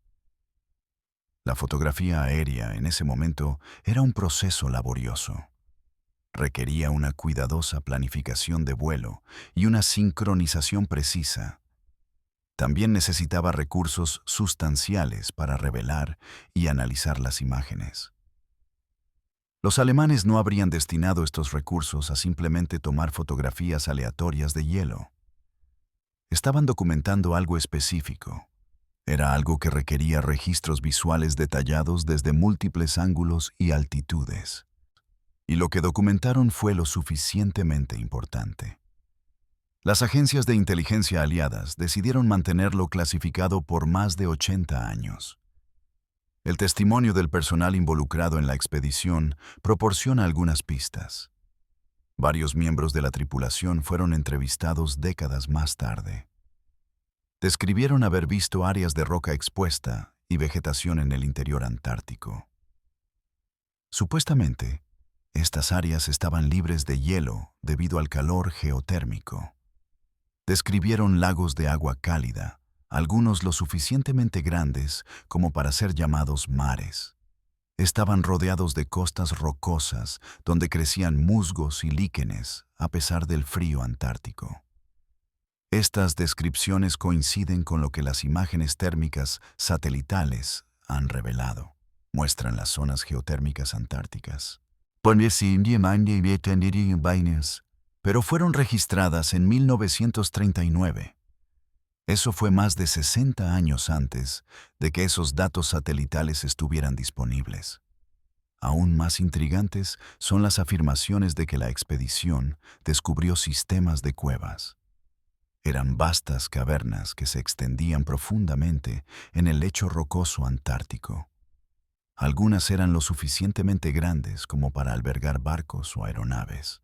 La fotografía aérea en ese momento era un proceso laborioso. Requería una cuidadosa planificación de vuelo y una sincronización precisa. También necesitaba recursos sustanciales para revelar y analizar las imágenes. Los alemanes no habrían destinado estos recursos a simplemente tomar fotografías aleatorias de hielo. Estaban documentando algo específico. Era algo que requería registros visuales detallados desde múltiples ángulos y altitudes. Y lo que documentaron fue lo suficientemente importante. Las agencias de inteligencia aliadas decidieron mantenerlo clasificado por más de 80 años. El testimonio del personal involucrado en la expedición proporciona algunas pistas. Varios miembros de la tripulación fueron entrevistados décadas más tarde. Describieron haber visto áreas de roca expuesta y vegetación en el interior antártico. Supuestamente, estas áreas estaban libres de hielo debido al calor geotérmico. Describieron lagos de agua cálida, algunos lo suficientemente grandes como para ser llamados mares. Estaban rodeados de costas rocosas donde crecían musgos y líquenes a pesar del frío antártico. Estas descripciones coinciden con lo que las imágenes térmicas satelitales han revelado. Muestran las zonas geotérmicas antárticas. Pero fueron registradas en 1939. Eso fue más de 60 años antes de que esos datos satelitales estuvieran disponibles. Aún más intrigantes son las afirmaciones de que la expedición descubrió sistemas de cuevas. Eran vastas cavernas que se extendían profundamente en el lecho rocoso antártico. Algunas eran lo suficientemente grandes como para albergar barcos o aeronaves.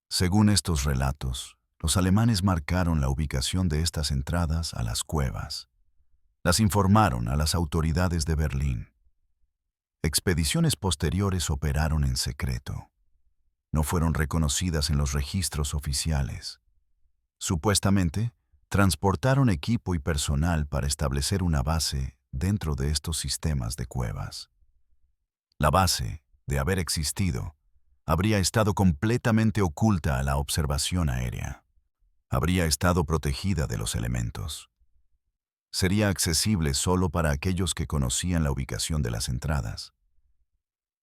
Según estos relatos, los alemanes marcaron la ubicación de estas entradas a las cuevas. Las informaron a las autoridades de Berlín. Expediciones posteriores operaron en secreto. No fueron reconocidas en los registros oficiales. Supuestamente, transportaron equipo y personal para establecer una base dentro de estos sistemas de cuevas. La base, de haber existido, habría estado completamente oculta a la observación aérea. Habría estado protegida de los elementos. Sería accesible solo para aquellos que conocían la ubicación de las entradas.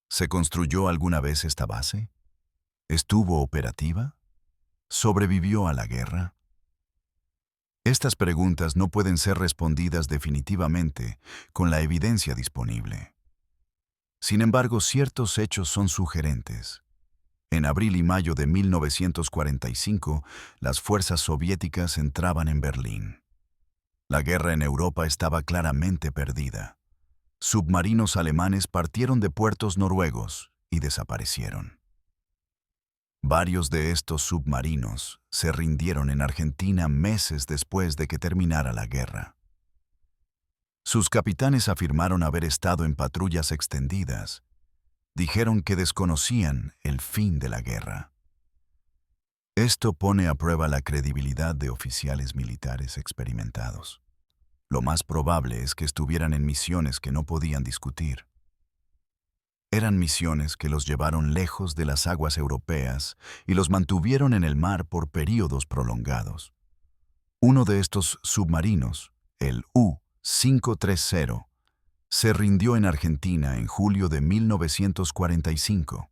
¿Se construyó alguna vez esta base? ¿Estuvo operativa? ¿Sobrevivió a la guerra? Estas preguntas no pueden ser respondidas definitivamente con la evidencia disponible. Sin embargo, ciertos hechos son sugerentes. En abril y mayo de 1945, las fuerzas soviéticas entraban en Berlín. La guerra en Europa estaba claramente perdida. Submarinos alemanes partieron de puertos noruegos y desaparecieron. Varios de estos submarinos se rindieron en Argentina meses después de que terminara la guerra. Sus capitanes afirmaron haber estado en patrullas extendidas. Dijeron que desconocían el fin de la guerra. Esto pone a prueba la credibilidad de oficiales militares experimentados. Lo más probable es que estuvieran en misiones que no podían discutir. Eran misiones que los llevaron lejos de las aguas europeas y los mantuvieron en el mar por períodos prolongados. Uno de estos submarinos, el U-530, se rindió en Argentina en julio de 1945.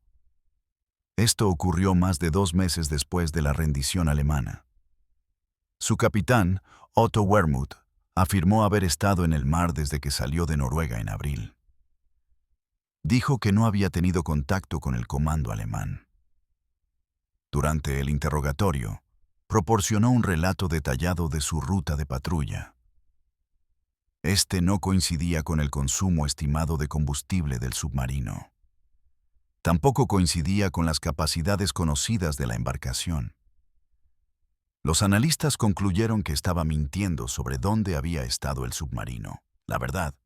Esto ocurrió más de 2 meses después de la rendición alemana. Su capitán, Otto Wermuth, afirmó haber estado en el mar desde que salió de Noruega en abril. Dijo que no había tenido contacto con el comando alemán. Durante el interrogatorio, proporcionó un relato detallado de su ruta de patrulla. Este no coincidía con el consumo estimado de combustible del submarino. Tampoco coincidía con las capacidades conocidas de la embarcación. Los analistas concluyeron que estaba mintiendo sobre dónde había estado el submarino. La verdad,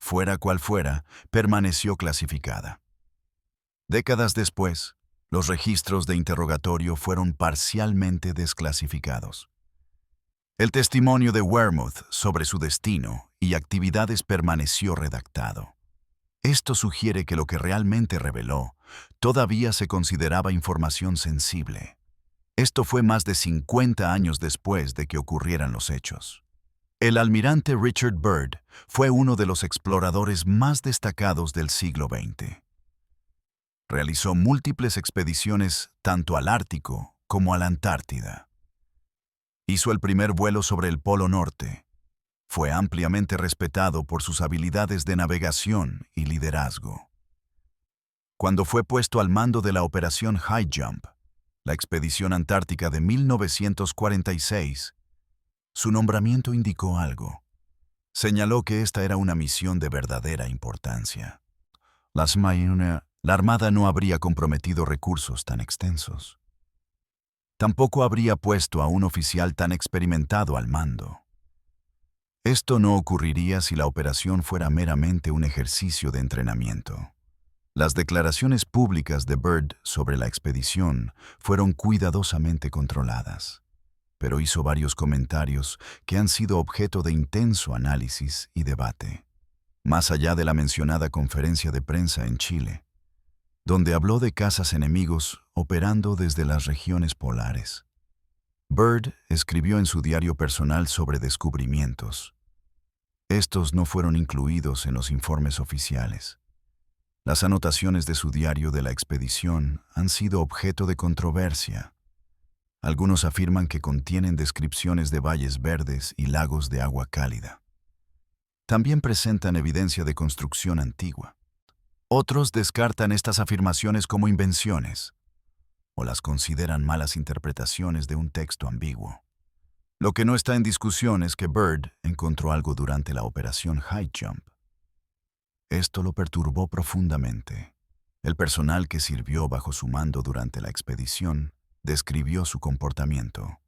fuera cual fuera, permaneció clasificada. Décadas después, los registros de interrogatorio fueron parcialmente desclasificados. El testimonio de Wermuth sobre su destino y actividades permaneció redactado. Esto sugiere que lo que realmente reveló todavía se consideraba información sensible. Esto fue más de 50 años después de que ocurrieran los hechos. El almirante Richard Byrd fue uno de los exploradores más destacados del siglo XX. Realizó múltiples expediciones tanto al Ártico como a la Antártida. Hizo el primer vuelo sobre el Polo Norte. Fue ampliamente respetado por sus habilidades de navegación y liderazgo. Cuando fue puesto al mando de la Operación High Jump, la expedición antártica de 1946, su nombramiento indicó algo. Señaló que esta era una misión de verdadera importancia. La Armada no habría comprometido recursos tan extensos. Tampoco habría puesto a un oficial tan experimentado al mando. Esto no ocurriría si la operación fuera meramente un ejercicio de entrenamiento. Las declaraciones públicas de Byrd sobre la expedición fueron cuidadosamente controladas, pero hizo varios comentarios que han sido objeto de intenso análisis y debate. Más allá de la mencionada conferencia de prensa en Chile, donde habló de cazas enemigos operando desde las regiones polares. Byrd escribió en su diario personal sobre descubrimientos. Estos no fueron incluidos en los informes oficiales. Las anotaciones de su diario de la expedición han sido objeto de controversia. Algunos afirman que contienen descripciones de valles verdes y lagos de agua cálida. También presentan evidencia de construcción antigua. Otros descartan estas afirmaciones como invenciones, o las consideran malas interpretaciones de un texto ambiguo. Lo que no está en discusión es que Byrd encontró algo durante la operación High Jump. Esto lo perturbó profundamente. El personal que sirvió bajo su mando durante la expedición describió su comportamiento.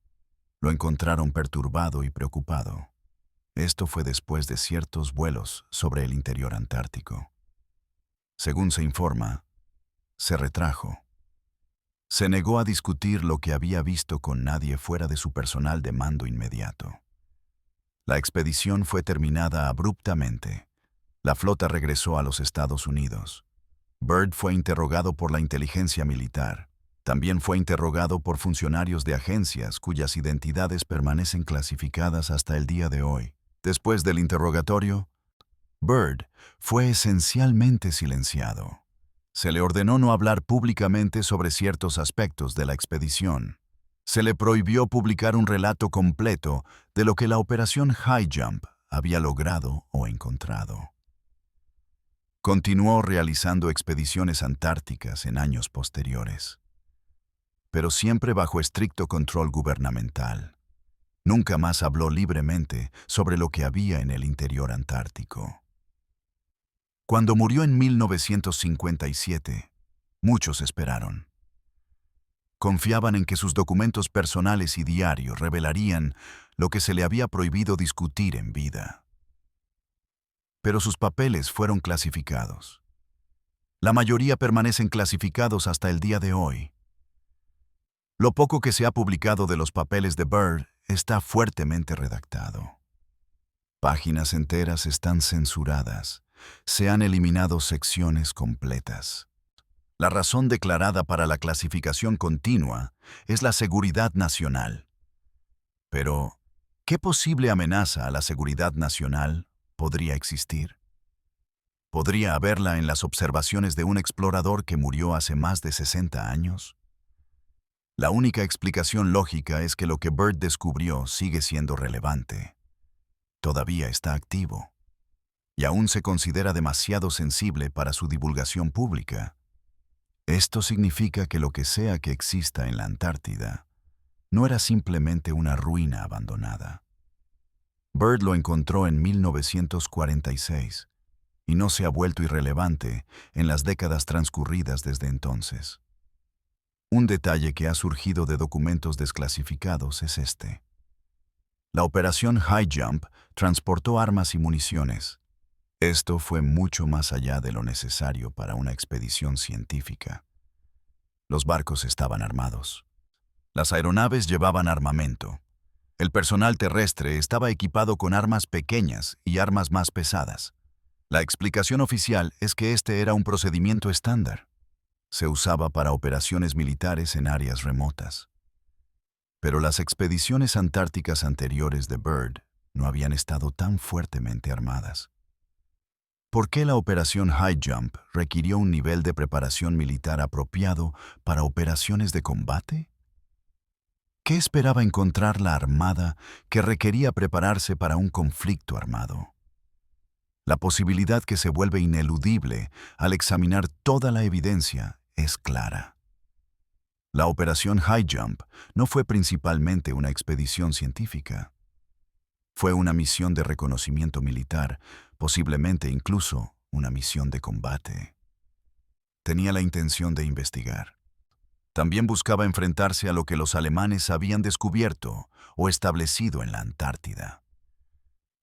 Lo encontraron perturbado y preocupado. Esto fue después de ciertos vuelos sobre el interior antártico. Según se informa, se retrajo. Se negó a discutir lo que había visto con nadie fuera de su personal de mando inmediato. La expedición fue terminada abruptamente. La flota regresó a los Estados Unidos. Byrd fue interrogado por la inteligencia militar. También fue interrogado por funcionarios de agencias cuyas identidades permanecen clasificadas hasta el día de hoy. Después del interrogatorio, Byrd fue esencialmente silenciado. Se le ordenó no hablar públicamente sobre ciertos aspectos de la expedición. Se le prohibió publicar un relato completo de lo que la operación High Jump había logrado o encontrado. Continuó realizando expediciones antárticas en años posteriores, pero siempre bajo estricto control gubernamental. Nunca más habló libremente sobre lo que había en el interior antártico. Cuando murió en 1957, muchos esperaron. Confiaban en que sus documentos personales y diarios revelarían lo que se le había prohibido discutir en vida. Pero sus papeles fueron clasificados. La mayoría permanecen clasificados hasta el día de hoy. Lo poco que se ha publicado de los papeles de Byrd está fuertemente redactado. Páginas enteras están censuradas. Se han eliminado secciones completas. La razón declarada para la clasificación continua es la seguridad nacional. Pero, ¿qué posible amenaza a la seguridad nacional podría existir? ¿Podría haberla en las observaciones de un explorador que murió hace más de 60 años? La única explicación lógica es que lo que Byrd descubrió sigue siendo relevante. Todavía está activo. Y aún se considera demasiado sensible para su divulgación pública. Esto significa que lo que sea que exista en la Antártida no era simplemente una ruina abandonada. Byrd lo encontró en 1946 y no se ha vuelto irrelevante en las décadas transcurridas desde entonces. Un detalle que ha surgido de documentos desclasificados es este. La operación High Jump transportó armas y municiones. Esto fue mucho más allá de lo necesario para una expedición científica. Los barcos estaban armados. Las aeronaves llevaban armamento. El personal terrestre estaba equipado con armas pequeñas y armas más pesadas. La explicación oficial es que este era un procedimiento estándar. Se usaba para operaciones militares en áreas remotas. Pero las expediciones antárticas anteriores de Byrd no habían estado tan fuertemente armadas. ¿Por qué la operación High Jump requirió un nivel de preparación militar apropiado para operaciones de combate? ¿Qué esperaba encontrar la Armada que requería prepararse para un conflicto armado? La posibilidad que se vuelve ineludible al examinar toda la evidencia es clara. La operación High Jump no fue principalmente una expedición científica. Fue una misión de reconocimiento militar, posiblemente incluso una misión de combate. Tenía la intención de investigar. También buscaba enfrentarse a lo que los alemanes habían descubierto o establecido en la Antártida.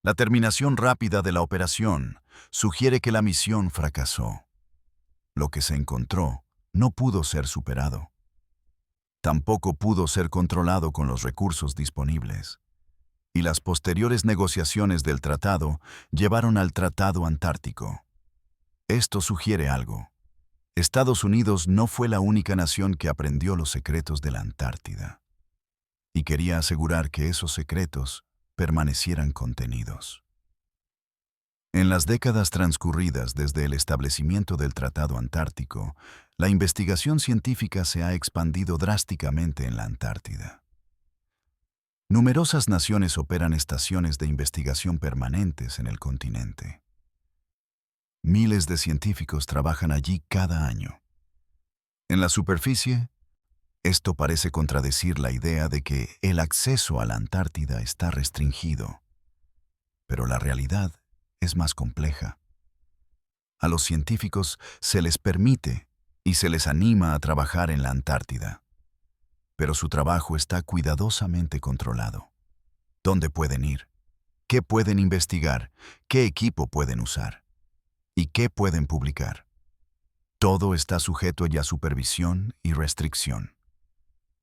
La terminación rápida de la operación sugiere que la misión fracasó. Lo que se encontró no pudo ser superado. Tampoco pudo ser controlado con los recursos disponibles. Y las posteriores negociaciones del tratado llevaron al Tratado Antártico. Esto sugiere algo. Estados Unidos no fue la única nación que aprendió los secretos de la Antártida. Y quería asegurar que esos secretos permanecieran contenidos. En las décadas transcurridas desde el establecimiento del Tratado Antártico, la investigación científica se ha expandido drásticamente en la Antártida. Numerosas naciones operan estaciones de investigación permanentes en el continente. Miles de científicos trabajan allí cada año. En la superficie, esto parece contradecir la idea de que el acceso a la Antártida está restringido. Pero la realidad es más compleja. A los científicos se les permite y se les anima a trabajar en la Antártida. Pero su trabajo está cuidadosamente controlado. ¿Dónde pueden ir? ¿Qué pueden investigar? ¿Qué equipo pueden usar? ¿Y qué pueden publicar? Todo está sujeto ya a supervisión y restricción.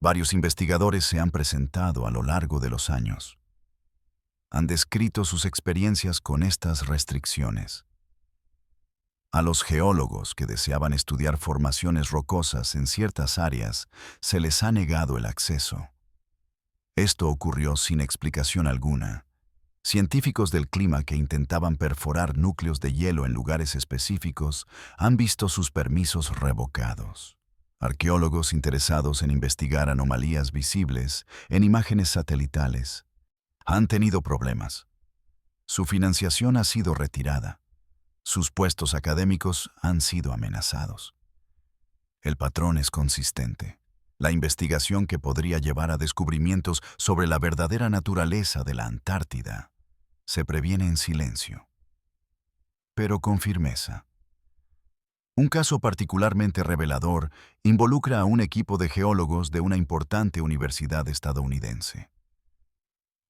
Varios investigadores se han presentado a lo largo de los años. Han descrito sus experiencias con estas restricciones. A los geólogos que deseaban estudiar formaciones rocosas en ciertas áreas se les ha negado el acceso. Esto ocurrió sin explicación alguna. Científicos del clima que intentaban perforar núcleos de hielo en lugares específicos han visto sus permisos revocados. Arqueólogos interesados en investigar anomalías visibles en imágenes satelitales han tenido problemas. Su financiación ha sido retirada. Sus puestos académicos han sido amenazados. El patrón es consistente. La investigación que podría llevar a descubrimientos sobre la verdadera naturaleza de la Antártida se previene en silencio, pero con firmeza. Un caso particularmente revelador involucra a un equipo de geólogos de una importante universidad estadounidense.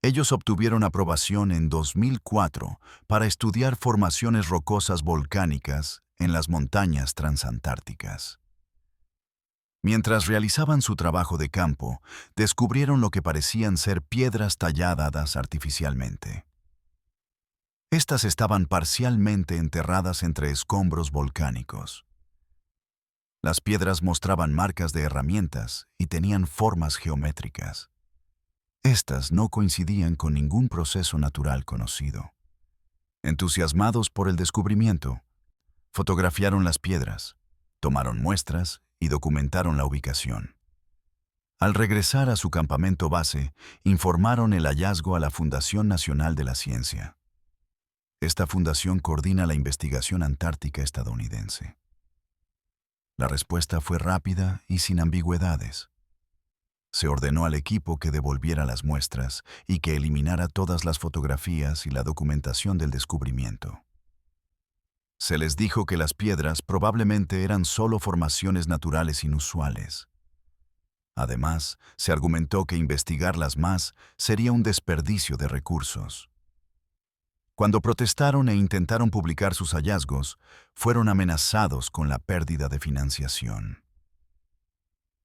Ellos obtuvieron aprobación en 2004 para estudiar formaciones rocosas volcánicas en las montañas transantárticas. Mientras realizaban su trabajo de campo, descubrieron lo que parecían ser piedras talladas artificialmente. Estas estaban parcialmente enterradas entre escombros volcánicos. Las piedras mostraban marcas de herramientas y tenían formas geométricas. Estas no coincidían con ningún proceso natural conocido. Entusiasmados por el descubrimiento, fotografiaron las piedras, tomaron muestras y documentaron la ubicación. Al regresar a su campamento base, informaron el hallazgo a la Fundación Nacional de la Ciencia. Esta fundación coordina la investigación antártica estadounidense. La respuesta fue rápida y sin ambigüedades. Se ordenó al equipo que devolviera las muestras y que eliminara todas las fotografías y la documentación del descubrimiento. Se les dijo que las piedras probablemente eran solo formaciones naturales inusuales. Además, se argumentó que investigarlas más sería un desperdicio de recursos. Cuando protestaron e intentaron publicar sus hallazgos, fueron amenazados con la pérdida de financiación.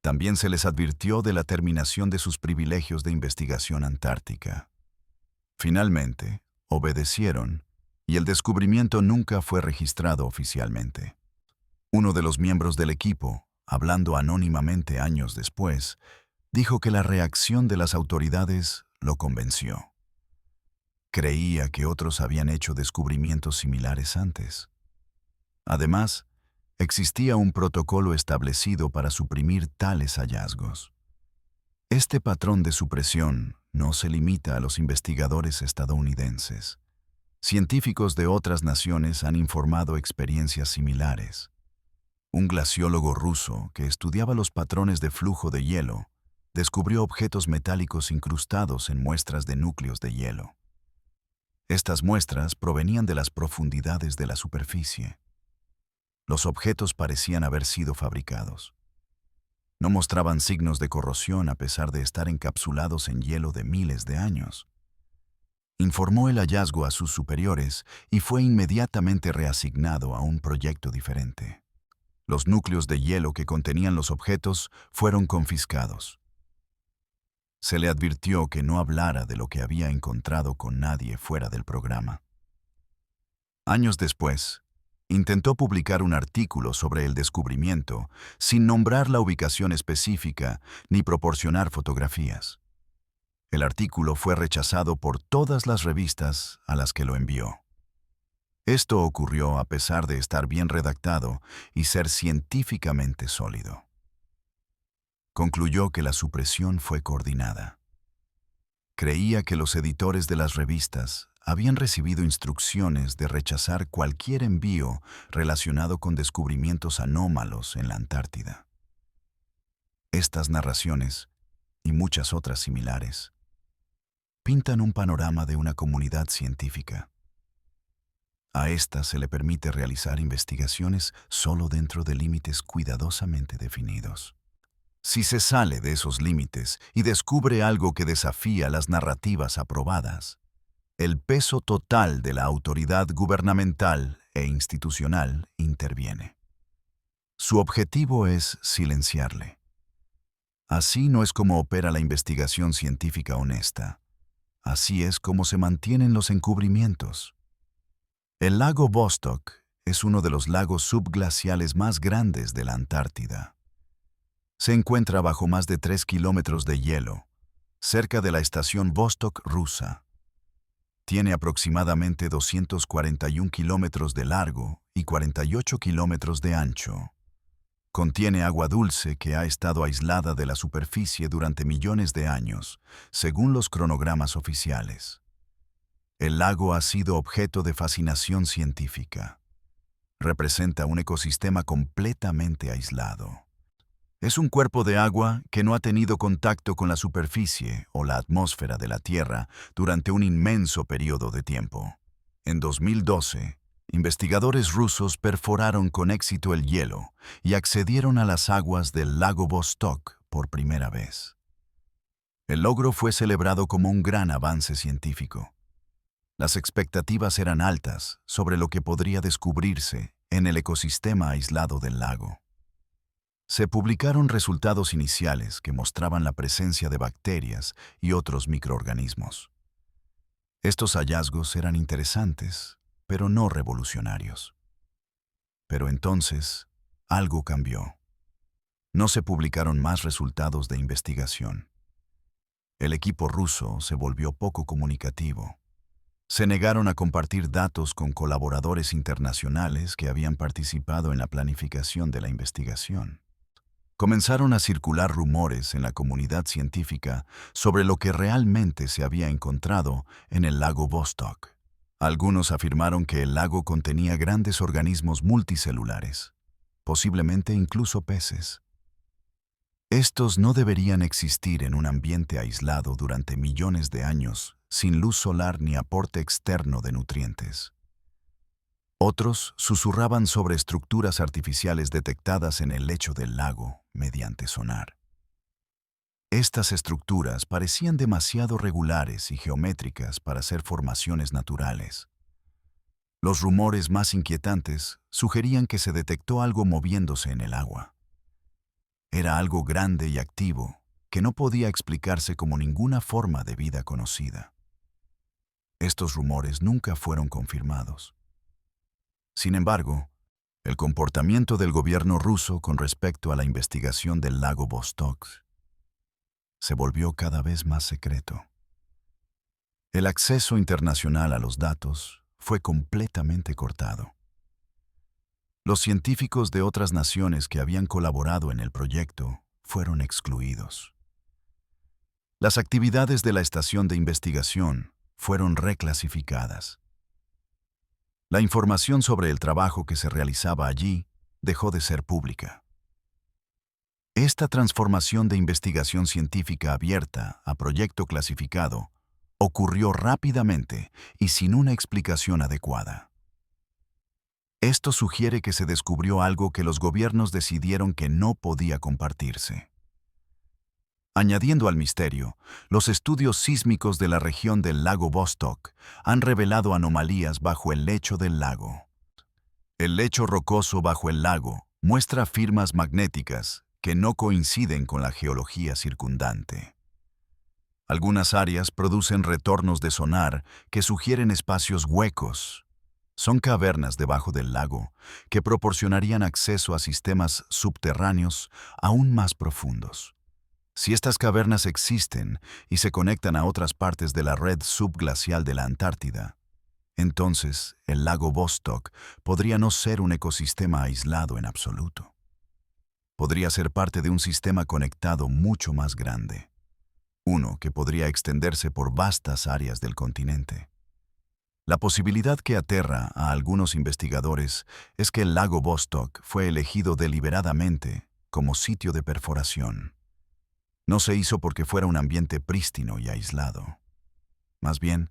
También se les advirtió de la terminación de sus privilegios de investigación antártica. Finalmente, obedecieron y el descubrimiento nunca fue registrado oficialmente. Uno de los miembros del equipo, hablando anónimamente años después, dijo que la reacción de las autoridades lo convenció. Creía que otros habían hecho descubrimientos similares antes. Además, existía un protocolo establecido para suprimir tales hallazgos. Este patrón de supresión no se limita a los investigadores estadounidenses. Científicos de otras naciones han informado experiencias similares. Un glaciólogo ruso que estudiaba los patrones de flujo de hielo descubrió objetos metálicos incrustados en muestras de núcleos de hielo. Estas muestras provenían de las profundidades de la superficie. Los objetos parecían haber sido fabricados. No mostraban signos de corrosión a pesar de estar encapsulados en hielo de miles de años. Informó el hallazgo a sus superiores y fue inmediatamente reasignado a un proyecto diferente. Los núcleos de hielo que contenían los objetos fueron confiscados. Se le advirtió que no hablara de lo que había encontrado con nadie fuera del programa. Años después, intentó publicar un artículo sobre el descubrimiento sin nombrar la ubicación específica ni proporcionar fotografías. El artículo fue rechazado por todas las revistas a las que lo envió. Esto ocurrió a pesar de estar bien redactado y ser científicamente sólido. Concluyó que la supresión fue coordinada. Creía que los editores de las revistas habían recibido instrucciones de rechazar cualquier envío relacionado con descubrimientos anómalos en la Antártida. Estas narraciones, y muchas otras similares, pintan un panorama de una comunidad científica. A esta se le permite realizar investigaciones solo dentro de límites cuidadosamente definidos. Si se sale de esos límites y descubre algo que desafía las narrativas aprobadas, el peso total de la autoridad gubernamental e institucional interviene. Su objetivo es silenciarle. Así no es como opera la investigación científica honesta. Así es como se mantienen los encubrimientos. El lago Vostok es uno de los lagos subglaciales más grandes de la Antártida. Se encuentra bajo más de 3 kilómetros de hielo, cerca de la estación Vostok rusa. Tiene aproximadamente 241 kilómetros de largo y 48 kilómetros de ancho. Contiene agua dulce que ha estado aislada de la superficie durante millones de años, según los cronogramas oficiales. El lago ha sido objeto de fascinación científica. Representa un ecosistema completamente aislado. Es un cuerpo de agua que no ha tenido contacto con la superficie o la atmósfera de la Tierra durante un inmenso periodo de tiempo. En 2012, investigadores rusos perforaron con éxito el hielo y accedieron a las aguas del lago Vostok por primera vez. El logro fue celebrado como un gran avance científico. Las expectativas eran altas sobre lo que podría descubrirse en el ecosistema aislado del lago. Se publicaron resultados iniciales que mostraban la presencia de bacterias y otros microorganismos. Estos hallazgos eran interesantes, pero no revolucionarios. Pero entonces, algo cambió. No se publicaron más resultados de investigación. El equipo ruso se volvió poco comunicativo. Se negaron a compartir datos con colaboradores internacionales que habían participado en la planificación de la investigación. Comenzaron a circular rumores en la comunidad científica sobre lo que realmente se había encontrado en el lago Vostok. Algunos afirmaron que el lago contenía grandes organismos multicelulares, posiblemente incluso peces. Estos no deberían existir en un ambiente aislado durante millones de años, sin luz solar ni aporte externo de nutrientes. Otros susurraban sobre estructuras artificiales detectadas en el lecho del lago mediante sonar. Estas estructuras parecían demasiado regulares y geométricas para ser formaciones naturales. Los rumores más inquietantes sugerían que se detectó algo moviéndose en el agua. Era algo grande y activo que no podía explicarse como ninguna forma de vida conocida. Estos rumores nunca fueron confirmados. Sin embargo, el comportamiento del gobierno ruso con respecto a la investigación del lago Vostok se volvió cada vez más secreto. El acceso internacional a los datos fue completamente cortado. Los científicos de otras naciones que habían colaborado en el proyecto fueron excluidos. Las actividades de la estación de investigación fueron reclasificadas. La información sobre el trabajo que se realizaba allí dejó de ser pública. Esta transformación de investigación científica abierta a proyecto clasificado ocurrió rápidamente y sin una explicación adecuada. Esto sugiere que se descubrió algo que los gobiernos decidieron que no podía compartirse. Añadiendo al misterio, los estudios sísmicos de la región del lago Vostok han revelado anomalías bajo el lecho del lago. El lecho rocoso bajo el lago muestra firmas magnéticas que no coinciden con la geología circundante. Algunas áreas producen retornos de sonar que sugieren espacios huecos. Son cavernas debajo del lago que proporcionarían acceso a sistemas subterráneos aún más profundos. Si estas cavernas existen y se conectan a otras partes de la red subglacial de la Antártida, entonces el lago Vostok podría no ser un ecosistema aislado en absoluto. Podría ser parte de un sistema conectado mucho más grande, uno que podría extenderse por vastas áreas del continente. La posibilidad que aterra a algunos investigadores es que el lago Vostok fue elegido deliberadamente como sitio de perforación. No se hizo porque fuera un ambiente prístino y aislado. Más bien,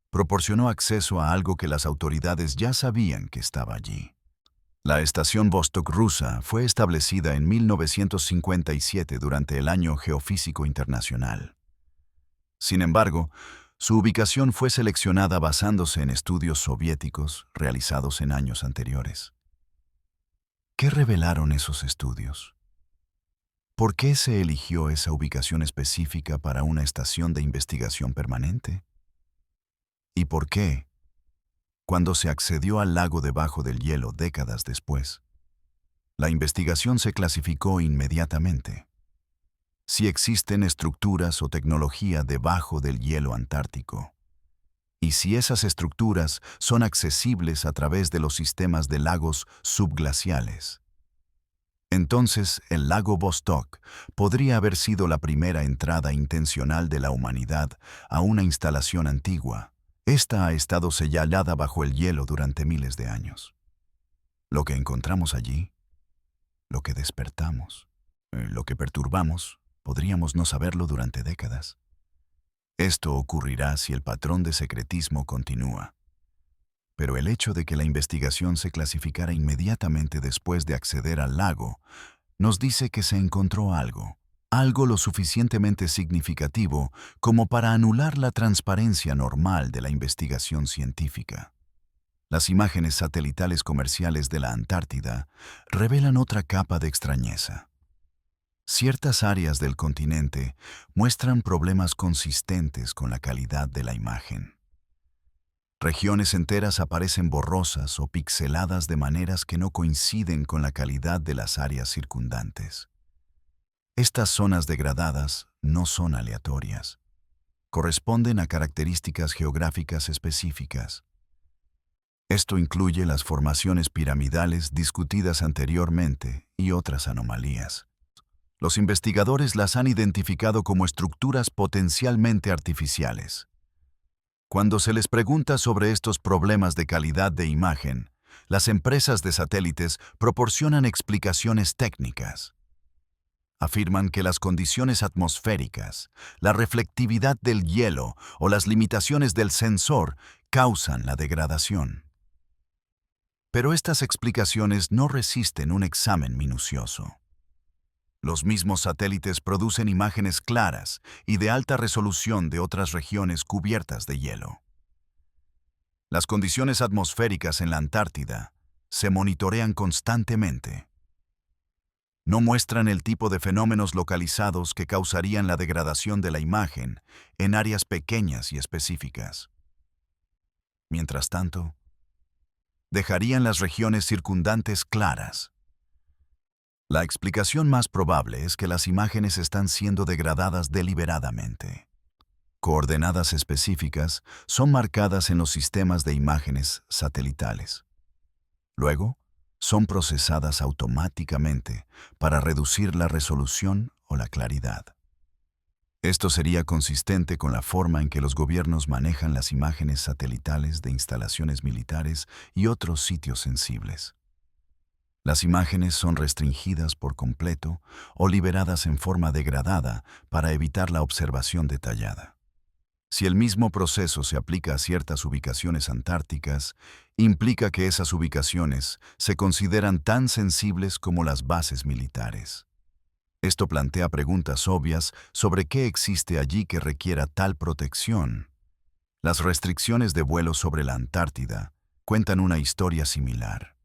proporcionó acceso a algo que las autoridades ya sabían que estaba allí. La estación Vostok rusa fue establecida en 1957 durante el Año Geofísico Internacional. Sin embargo, su ubicación fue seleccionada basándose en estudios soviéticos realizados en años anteriores. ¿Qué revelaron esos estudios? ¿Por qué se eligió esa ubicación específica para una estación de investigación permanente? ¿Y por qué, cuando se accedió al lago debajo del hielo décadas después, la investigación se clasificó inmediatamente? Si existen estructuras o tecnología debajo del hielo antártico, y si esas estructuras son accesibles a través de los sistemas de lagos subglaciales, entonces el lago Vostok podría haber sido la primera entrada intencional de la humanidad a una instalación antigua. Esta ha estado sellada bajo el hielo durante miles de años. Lo que encontramos allí, lo que despertamos, Lo que perturbamos, podríamos no saberlo durante décadas. Esto ocurrirá si el patrón de secretismo continúa. Pero el hecho de que la investigación se clasificara inmediatamente después de acceder al lago nos dice que se encontró algo lo suficientemente significativo como para anular la transparencia normal de la investigación científica. Las imágenes satelitales comerciales de la Antártida revelan otra capa de extrañeza. Ciertas áreas del continente muestran problemas consistentes con la calidad de la imagen. Regiones enteras aparecen borrosas o pixeladas de maneras que no coinciden con la calidad de las áreas circundantes. Estas zonas degradadas no son aleatorias. Corresponden a características geográficas específicas. Esto incluye las formaciones piramidales discutidas anteriormente y otras anomalías. Los investigadores las han identificado como estructuras potencialmente artificiales. Cuando se les pregunta sobre estos problemas de calidad de imagen, las empresas de satélites proporcionan explicaciones técnicas. Afirman que las condiciones atmosféricas, la reflectividad del hielo o las limitaciones del sensor causan la degradación. Pero estas explicaciones no resisten un examen minucioso. Los mismos satélites producen imágenes claras y de alta resolución de otras regiones cubiertas de hielo. Las condiciones atmosféricas en la Antártida se monitorean constantemente. No muestran el tipo de fenómenos localizados que causarían la degradación de la imagen en áreas pequeñas y específicas. Mientras tanto, dejarían las regiones circundantes claras. La explicación más probable es que las imágenes están siendo degradadas deliberadamente. Coordenadas específicas son marcadas en los sistemas de imágenes satelitales. Luego, son procesadas automáticamente para reducir la resolución o la claridad. Esto sería consistente con la forma en que los gobiernos manejan las imágenes satelitales de instalaciones militares y otros sitios sensibles. Las imágenes son restringidas por completo o liberadas en forma degradada para evitar la observación detallada. Si el mismo proceso se aplica a ciertas ubicaciones antárticas, implica que esas ubicaciones se consideran tan sensibles como las bases militares. Esto plantea preguntas obvias sobre qué existe allí que requiera tal protección. Las restricciones de vuelo sobre la Antártida cuentan una historia similar.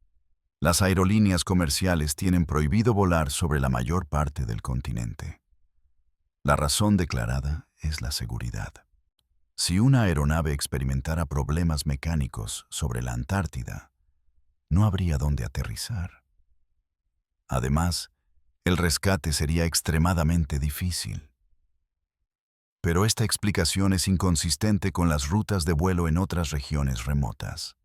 Las aerolíneas comerciales tienen prohibido volar sobre la mayor parte del continente. La razón declarada es la seguridad. Si una aeronave experimentara problemas mecánicos sobre la Antártida, no habría dónde aterrizar. Además, el rescate sería extremadamente difícil. Pero esta explicación es inconsistente con las rutas de vuelo en otras regiones remotas.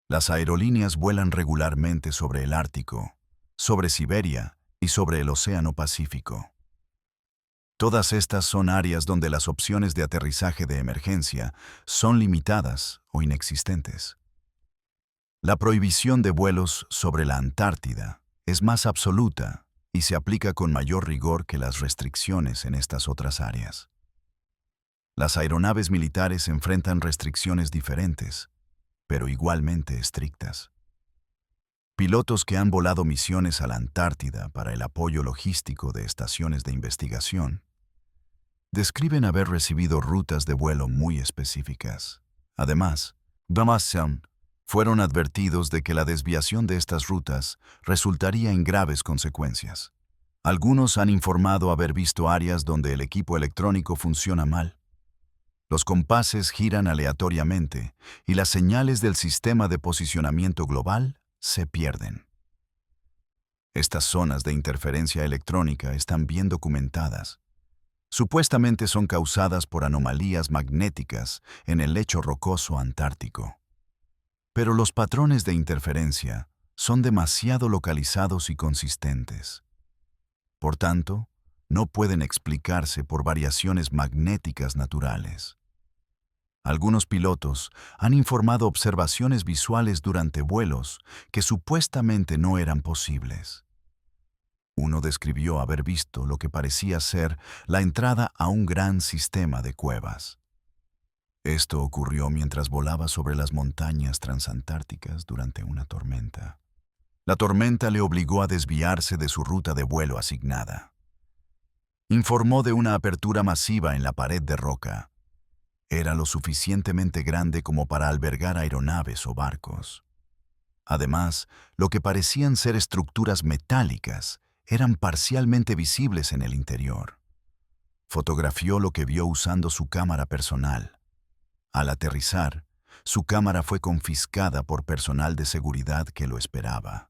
Las aerolíneas vuelan regularmente sobre el Ártico, sobre Siberia y sobre el Océano Pacífico. Todas estas son áreas donde las opciones de aterrizaje de emergencia son limitadas o inexistentes. La prohibición de vuelos sobre la Antártida es más absoluta y se aplica con mayor rigor que las restricciones en estas otras áreas. Las aeronaves militares enfrentan restricciones diferentes, pero igualmente estrictas. Pilotos que han volado misiones a la Antártida para el apoyo logístico de estaciones de investigación describen haber recibido rutas de vuelo muy específicas. Además, fueron advertidos de que la desviación de estas rutas resultaría en graves consecuencias. Algunos han informado haber visto áreas donde el equipo electrónico funciona mal. Los compases giran aleatoriamente y las señales del sistema de posicionamiento global se pierden. Estas zonas de interferencia electrónica están bien documentadas. Supuestamente son causadas por anomalías magnéticas en el lecho rocoso antártico. Pero los patrones de interferencia son demasiado localizados y consistentes. Por tanto, no pueden explicarse por variaciones magnéticas naturales. Algunos pilotos han informado observaciones visuales durante vuelos que supuestamente no eran posibles. Uno describió haber visto lo que parecía ser la entrada a un gran sistema de cuevas. Esto ocurrió mientras volaba sobre las montañas transantárticas durante una tormenta. La tormenta le obligó a desviarse de su ruta de vuelo asignada. Informó de una apertura masiva en la pared de roca. Era lo suficientemente grande como para albergar aeronaves o barcos. Además, lo que parecían ser estructuras metálicas eran parcialmente visibles en el interior. Fotografió lo que vio usando su cámara personal. Al aterrizar, su cámara fue confiscada por personal de seguridad que lo esperaba.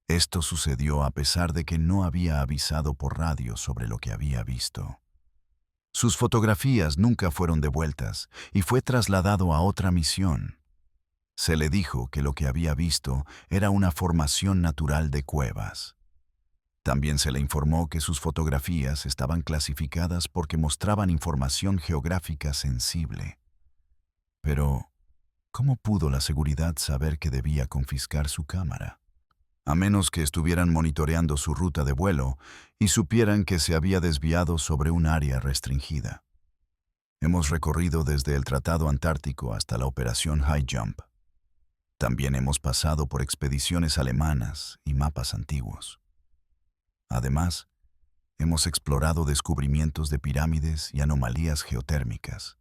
Esto sucedió a pesar de que no había avisado por radio sobre lo que había visto. Sus fotografías nunca fueron devueltas y fue trasladado a otra misión. Se le dijo que lo que había visto era una formación natural de cuevas. También se le informó que sus fotografías estaban clasificadas porque mostraban información geográfica sensible. Pero, ¿cómo pudo la seguridad saber que debía confiscar su cámara? A menos que estuvieran monitoreando su ruta de vuelo y supieran que se había desviado sobre un área restringida. Hemos recorrido desde el Tratado Antártico hasta la Operación High Jump. También hemos pasado por expediciones alemanas y mapas antiguos. Además, hemos explorado descubrimientos de pirámides y anomalías geotérmicas.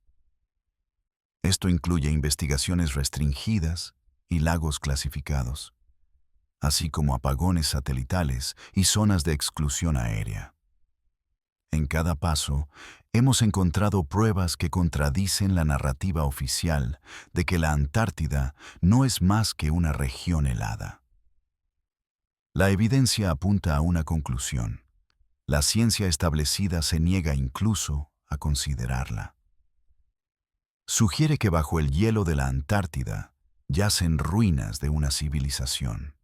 Esto incluye investigaciones restringidas y lagos clasificados, así como apagones satelitales y zonas de exclusión aérea. En cada paso, hemos encontrado pruebas que contradicen la narrativa oficial de que la Antártida no es más que una región helada. La evidencia apunta a una conclusión. La ciencia establecida se niega incluso a considerarla. Sugiere que bajo el hielo de la Antártida yacen ruinas de una civilización.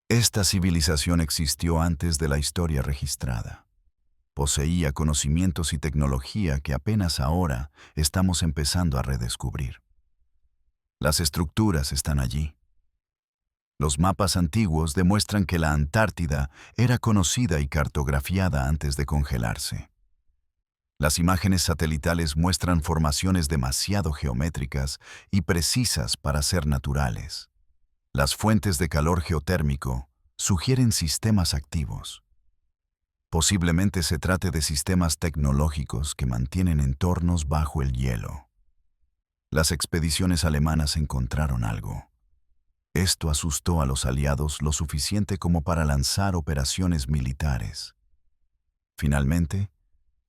Esta civilización existió antes de la historia registrada. Poseía conocimientos y tecnología que apenas ahora estamos empezando a redescubrir. Las estructuras están allí. Los mapas antiguos demuestran que la Antártida era conocida y cartografiada antes de congelarse. Las imágenes satelitales muestran formaciones demasiado geométricas y precisas para ser naturales. Las fuentes de calor geotérmico sugieren sistemas activos. Posiblemente se trate de sistemas tecnológicos que mantienen entornos bajo el hielo. Las expediciones alemanas encontraron algo. Esto asustó a los aliados lo suficiente como para lanzar operaciones militares. Finalmente,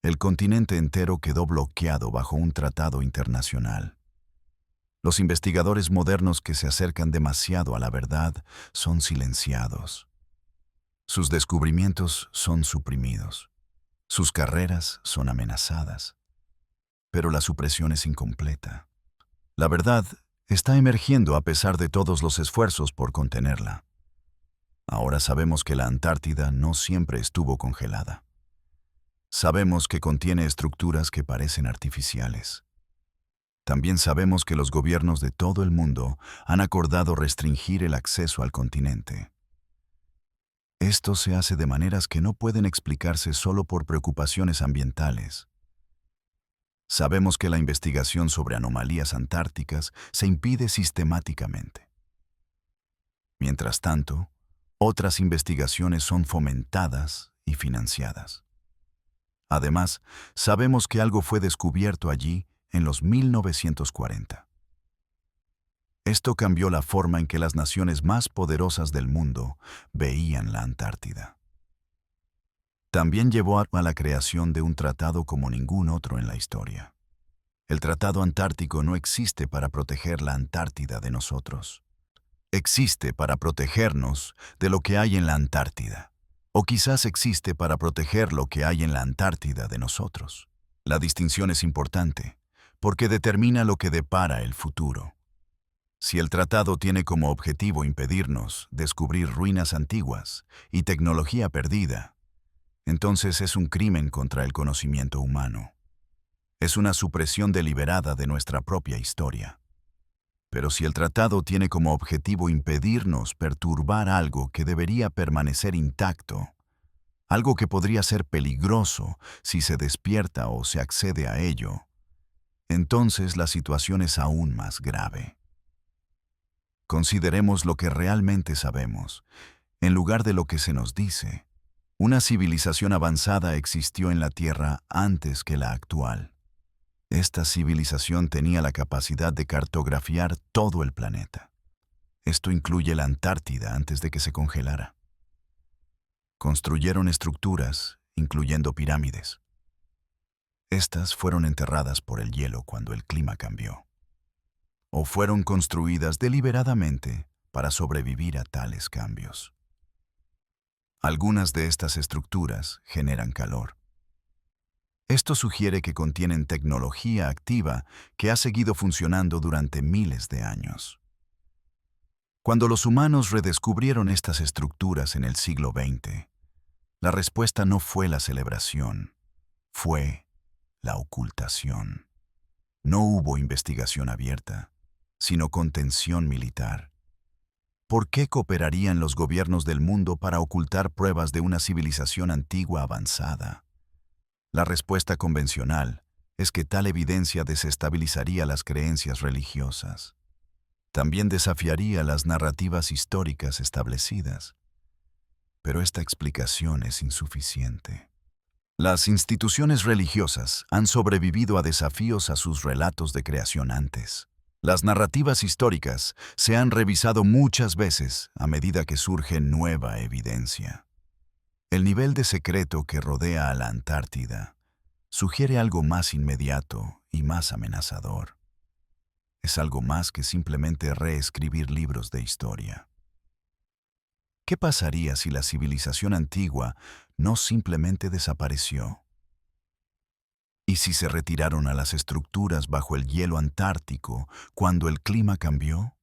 el continente entero quedó bloqueado bajo un tratado internacional. Los investigadores modernos que se acercan demasiado a la verdad son silenciados. Sus descubrimientos son suprimidos. Sus carreras son amenazadas. Pero la supresión es incompleta. La verdad está emergiendo a pesar de todos los esfuerzos por contenerla. Ahora sabemos que la Antártida no siempre estuvo congelada. Sabemos que contiene estructuras que parecen artificiales. También sabemos que los gobiernos de todo el mundo han acordado restringir el acceso al continente. Esto se hace de maneras que no pueden explicarse solo por preocupaciones ambientales. Sabemos que la investigación sobre anomalías antárticas se impide sistemáticamente. Mientras tanto, otras investigaciones son fomentadas y financiadas. Además, sabemos que algo fue descubierto allí en los 1940. Esto cambió la forma en que las naciones más poderosas del mundo veían la Antártida. También llevó a la creación de un tratado como ningún otro en la historia. El Tratado Antártico no existe para proteger la Antártida de nosotros. Existe para protegernos de lo que hay en la Antártida. O quizás existe para proteger lo que hay en la Antártida de nosotros. La distinción es importante, porque determina lo que depara el futuro. Si el tratado tiene como objetivo impedirnos descubrir ruinas antiguas y tecnología perdida, entonces es un crimen contra el conocimiento humano. Es una supresión deliberada de nuestra propia historia. Pero si el tratado tiene como objetivo impedirnos perturbar algo que debería permanecer intacto, algo que podría ser peligroso si se despierta o se accede a ello, entonces la situación es aún más grave. Consideremos lo que realmente sabemos, en lugar de lo que se nos dice. Una civilización avanzada existió en la Tierra antes que la actual. Esta civilización tenía la capacidad de cartografiar todo el planeta. Esto incluye la Antártida antes de que se congelara. Construyeron estructuras, incluyendo pirámides. Estas fueron enterradas por el hielo cuando el clima cambió. O fueron construidas deliberadamente para sobrevivir a tales cambios. Algunas de estas estructuras generan calor. Esto sugiere que contienen tecnología activa que ha seguido funcionando durante miles de años. Cuando los humanos redescubrieron estas estructuras en el siglo XX, la respuesta no fue la celebración, fue la ocultación. No hubo investigación abierta, sino contención militar. ¿Por qué cooperarían los gobiernos del mundo para ocultar pruebas de una civilización antigua avanzada? La respuesta convencional es que tal evidencia desestabilizaría las creencias religiosas. También desafiaría las narrativas históricas establecidas. Pero esta explicación es insuficiente. Las instituciones religiosas han sobrevivido a desafíos a sus relatos de creación antes. Las narrativas históricas se han revisado muchas veces a medida que surge nueva evidencia. El nivel de secreto que rodea a la Antártida sugiere algo más inmediato y más amenazador. Es algo más que simplemente reescribir libros de historia. ¿Qué pasaría si la civilización antigua no simplemente desapareció? ¿Y si se retiraron a las estructuras bajo el hielo antártico cuando el clima cambió?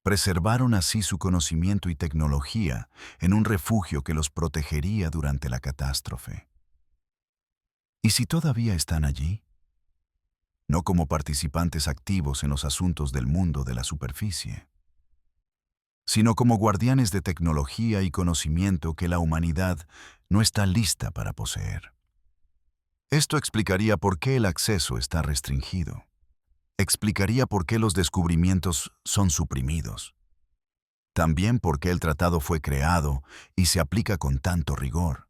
Preservaron así su conocimiento y tecnología en un refugio que los protegería durante la catástrofe. ¿Y si todavía están allí? No como participantes activos en los asuntos del mundo de la superficie, sino como guardianes de tecnología y conocimiento que la humanidad no está lista para poseer. Esto explicaría por qué el acceso está restringido. Explicaría por qué los descubrimientos son suprimidos. También por qué el tratado fue creado y se aplica con tanto rigor.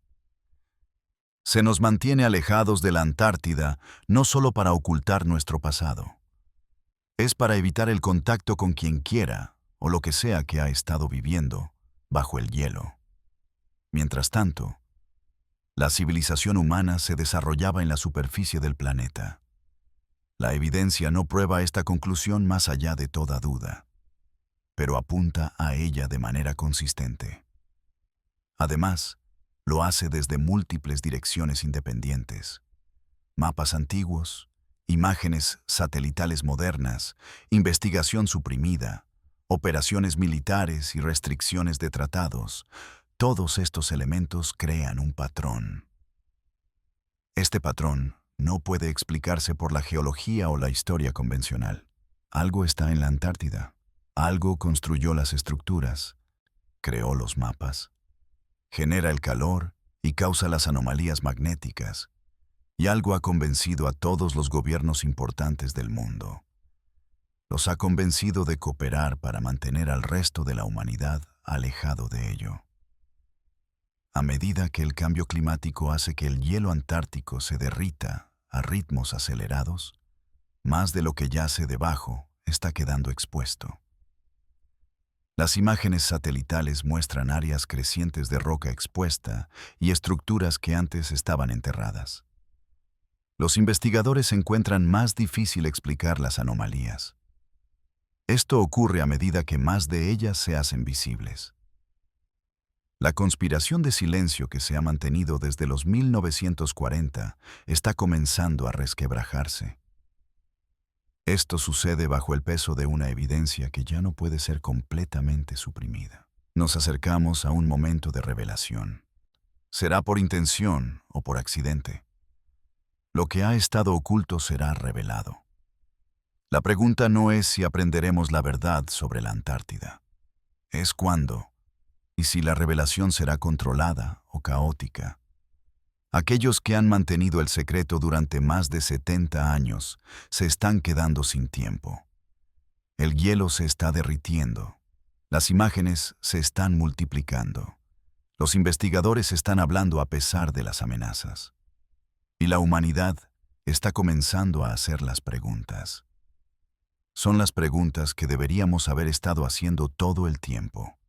Se nos mantiene alejados de la Antártida no solo para ocultar nuestro pasado. Es para evitar el contacto con quien quiera o lo que sea que ha estado viviendo bajo el hielo. Mientras tanto, la civilización humana se desarrollaba en la superficie del planeta. La evidencia no prueba esta conclusión más allá de toda duda, pero apunta a ella de manera consistente. Además, lo hace desde múltiples direcciones independientes. Mapas antiguos, imágenes satelitales modernas, investigación suprimida, operaciones militares y restricciones de tratados, todos estos elementos crean un patrón. Este patrón no puede explicarse por la geología o la historia convencional. Algo está en la Antártida. Algo construyó las estructuras, creó los mapas, genera el calor y causa las anomalías magnéticas. Y algo ha convencido a todos los gobiernos importantes del mundo. Los ha convencido de cooperar para mantener al resto de la humanidad alejado de ello. A medida que el cambio climático hace que el hielo antártico se derrita a ritmos acelerados, más de lo que yace debajo está quedando expuesto. Las imágenes satelitales muestran áreas crecientes de roca expuesta y estructuras que antes estaban enterradas. Los investigadores encuentran más difícil explicar las anomalías. Esto ocurre a medida que más de ellas se hacen visibles. La conspiración de silencio que se ha mantenido desde los 1940 está comenzando a resquebrajarse. Esto sucede bajo el peso de una evidencia que ya no puede ser completamente suprimida. Nos acercamos a un momento de revelación. Será por intención o por accidente. Lo que ha estado oculto será revelado. La pregunta no es si aprenderemos la verdad sobre la Antártida. Es cuándo, y si la revelación será controlada o caótica. Aquellos que han mantenido el secreto durante más de 70 años se están quedando sin tiempo. El hielo se está derritiendo. Las imágenes se están multiplicando. Los investigadores están hablando a pesar de las amenazas. Y la humanidad está comenzando a hacer las preguntas. Son las preguntas que deberíamos haber estado haciendo todo el tiempo.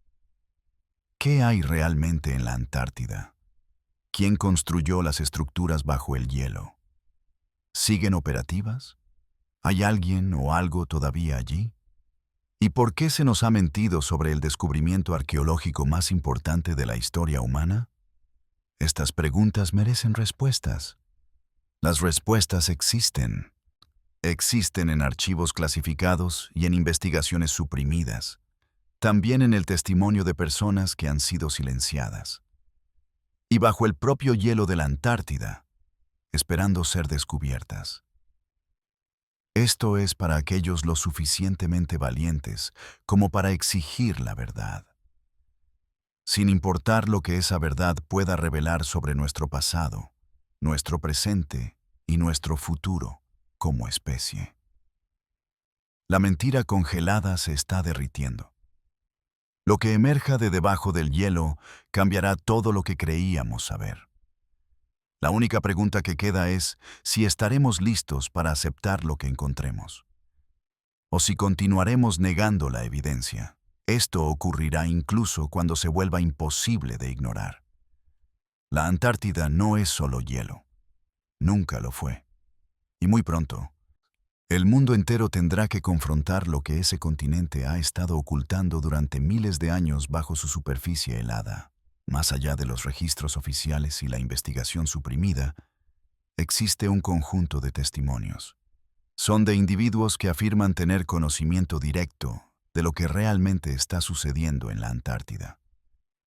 ¿Qué hay realmente en la Antártida? ¿Quién construyó las estructuras bajo el hielo? ¿Siguen operativas? ¿Hay alguien o algo todavía allí? ¿Y por qué se nos ha mentido sobre el descubrimiento arqueológico más importante de la historia humana? Estas preguntas merecen respuestas. Las respuestas existen. Existen en archivos clasificados y en investigaciones suprimidas. También en el testimonio de personas que han sido silenciadas. Y bajo el propio hielo de la Antártida, esperando ser descubiertas. Esto es para aquellos lo suficientemente valientes como para exigir la verdad. Sin importar lo que esa verdad pueda revelar sobre nuestro pasado, nuestro presente y nuestro futuro como especie. La mentira congelada se está derritiendo. Lo que emerja de debajo del hielo cambiará todo lo que creíamos saber. La única pregunta que queda es si estaremos listos para aceptar lo que encontremos. O si continuaremos negando la evidencia. Esto ocurrirá incluso cuando se vuelva imposible de ignorar. La Antártida no es solo hielo. Nunca lo fue. Y muy pronto, el mundo entero tendrá que confrontar lo que ese continente ha estado ocultando durante miles de años bajo su superficie helada. Más allá de los registros oficiales y la investigación suprimida, existe un conjunto de testimonios. Son de individuos que afirman tener conocimiento directo de lo que realmente está sucediendo en la Antártida.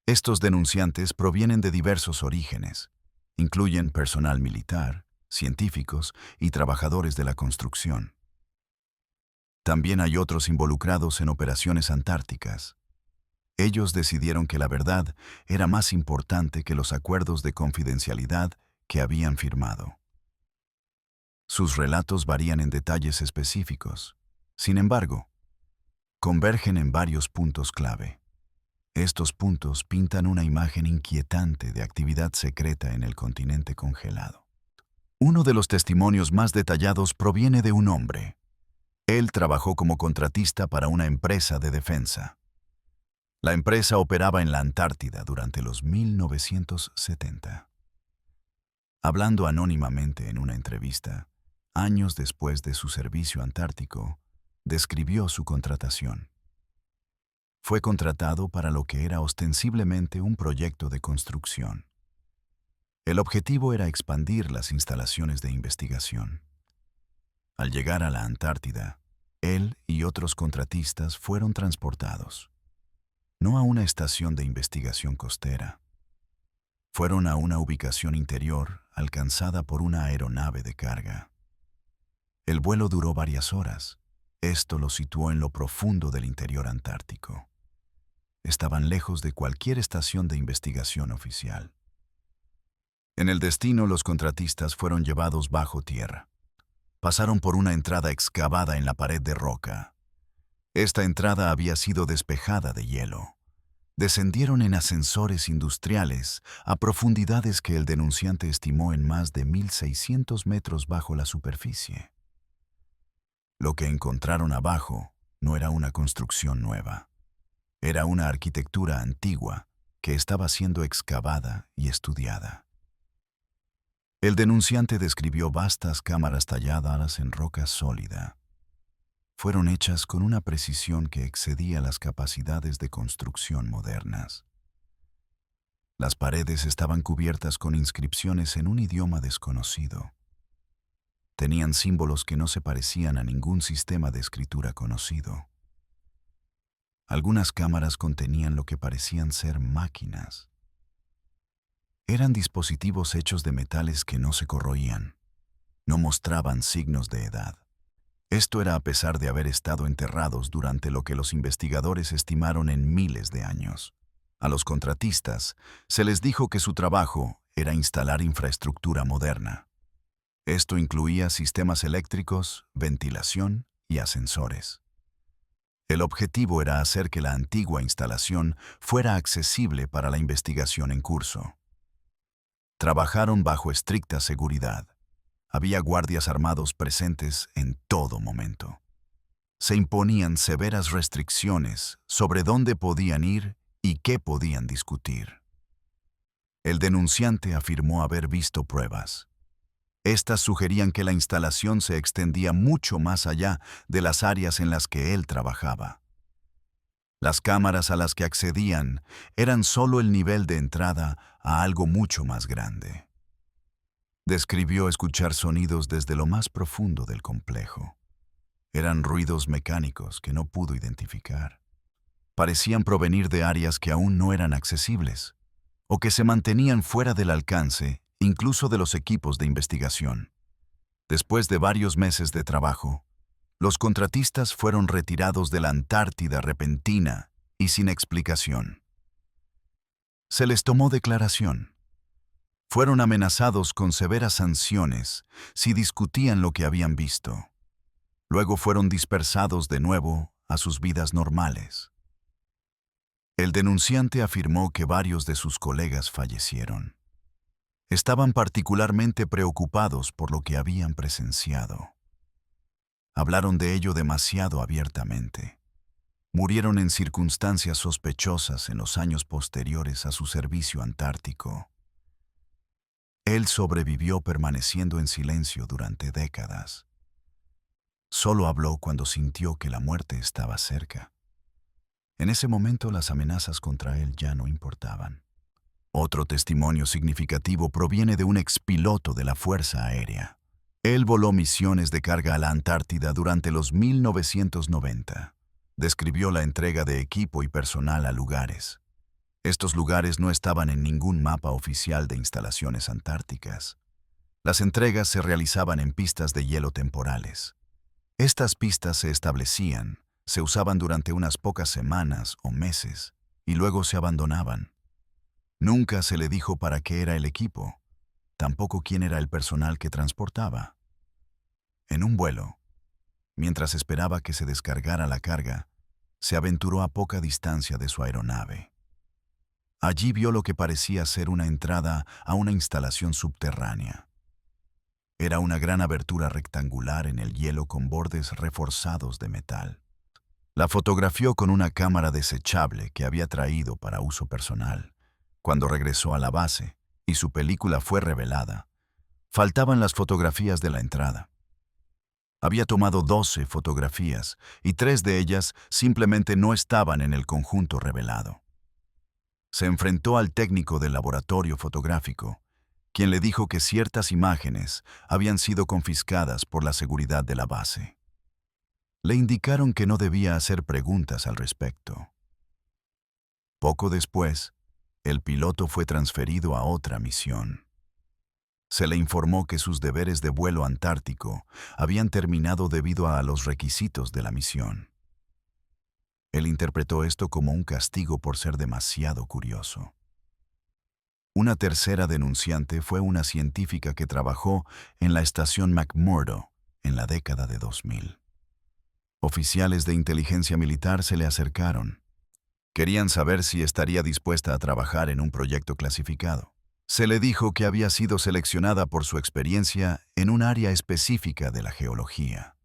Estos denunciantes provienen de diversos orígenes. Incluyen personal militar, científicos y trabajadores de la construcción. También hay otros involucrados en operaciones antárticas. Ellos decidieron que la verdad era más importante que los acuerdos de confidencialidad que habían firmado. Sus relatos varían en detalles específicos. Sin embargo, convergen en varios puntos clave. Estos puntos pintan una imagen inquietante de actividad secreta en el continente congelado. Uno de los testimonios más detallados proviene de un hombre. Él trabajó como contratista para una empresa de defensa. La empresa operaba en la Antártida durante los 1970. Hablando anónimamente en una entrevista, años después de su servicio antártico, describió su contratación. Fue contratado para lo que era ostensiblemente un proyecto de construcción. El objetivo era expandir las instalaciones de investigación. Al llegar a la Antártida, él y otros contratistas fueron transportados. No a una estación de investigación costera. Fueron a una ubicación interior alcanzada por una aeronave de carga. El vuelo duró varias horas. Esto los situó en lo profundo del interior antártico. Estaban lejos de cualquier estación de investigación oficial. En el destino, los contratistas fueron llevados bajo tierra. Pasaron por una entrada excavada en la pared de roca. Esta entrada había sido despejada de hielo. Descendieron en ascensores industriales a profundidades que el denunciante estimó en más de 1.600 metros bajo la superficie. Lo que encontraron abajo no era una construcción nueva. Era una arquitectura antigua que estaba siendo excavada y estudiada. El denunciante describió vastas cámaras talladas en roca sólida. Fueron hechas con una precisión que excedía las capacidades de construcción modernas. Las paredes estaban cubiertas con inscripciones en un idioma desconocido. Tenían símbolos que no se parecían a ningún sistema de escritura conocido. Algunas cámaras contenían lo que parecían ser máquinas. Eran dispositivos hechos de metales que no se corroían, no mostraban signos de edad. Esto era a pesar de haber estado enterrados durante lo que los investigadores estimaron en miles de años. A los contratistas se les dijo que su trabajo era instalar infraestructura moderna. Esto incluía sistemas eléctricos, ventilación y ascensores. El objetivo era hacer que la antigua instalación fuera accesible para la investigación en curso. Trabajaron bajo estricta seguridad. Había guardias armados presentes en todo momento. Se imponían severas restricciones sobre dónde podían ir y qué podían discutir. El denunciante afirmó haber visto pruebas. Estas sugerían que la instalación se extendía mucho más allá de las áreas en las que él trabajaba. Las cámaras a las que accedían eran solo el nivel de entrada a algo mucho más grande. Describió escuchar sonidos desde lo más profundo del complejo. Eran ruidos mecánicos que no pudo identificar. Parecían provenir de áreas que aún no eran accesibles, o que se mantenían fuera del alcance, incluso de los equipos de investigación. Después de varios meses de trabajo, los contratistas fueron retirados de la Antártida repentina y sin explicación. Se les tomó declaración. Fueron amenazados con severas sanciones si discutían lo que habían visto. Luego fueron dispersados de nuevo a sus vidas normales. El denunciante afirmó que varios de sus colegas fallecieron. Estaban particularmente preocupados por lo que habían presenciado. Hablaron de ello demasiado abiertamente. Murieron en circunstancias sospechosas en los años posteriores a su servicio antártico. Él sobrevivió permaneciendo en silencio durante décadas. Solo habló cuando sintió que la muerte estaba cerca. En ese momento las amenazas contra él ya no importaban. Otro testimonio significativo proviene de un expiloto de la Fuerza Aérea. Él voló misiones de carga a la Antártida durante los 1990. Describió la entrega de equipo y personal a lugares. Estos lugares no estaban en ningún mapa oficial de instalaciones antárticas. Las entregas se realizaban en pistas de hielo temporales. Estas pistas se establecían, se usaban durante unas pocas semanas o meses y luego se abandonaban. Nunca se le dijo para qué era el equipo, tampoco quién era el personal que transportaba. En un vuelo, mientras esperaba que se descargara la carga, se aventuró a poca distancia de su aeronave. Allí vio lo que parecía ser una entrada a una instalación subterránea. Era una gran abertura rectangular en el hielo con bordes reforzados de metal. La fotografió con una cámara desechable que había traído para uso personal. Cuando regresó a la base y su película fue revelada, faltaban las fotografías de la entrada. Había tomado 12 fotografías y 3 de ellas simplemente no estaban en el conjunto revelado. Se enfrentó al técnico del laboratorio fotográfico, quien le dijo que ciertas imágenes habían sido confiscadas por la seguridad de la base. Le indicaron que no debía hacer preguntas al respecto. Poco después, el piloto fue transferido a otra misión. Se le informó que sus deberes de vuelo antártico habían terminado debido a los requisitos de la misión. Él interpretó esto como un castigo por ser demasiado curioso. Una tercera denunciante fue una científica que trabajó en la estación McMurdo en la década de 2000. Oficiales de inteligencia militar se le acercaron. Querían saber si estaría dispuesta a trabajar en un proyecto clasificado. Se le dijo que había sido seleccionada por su experiencia en un área específica de la geología.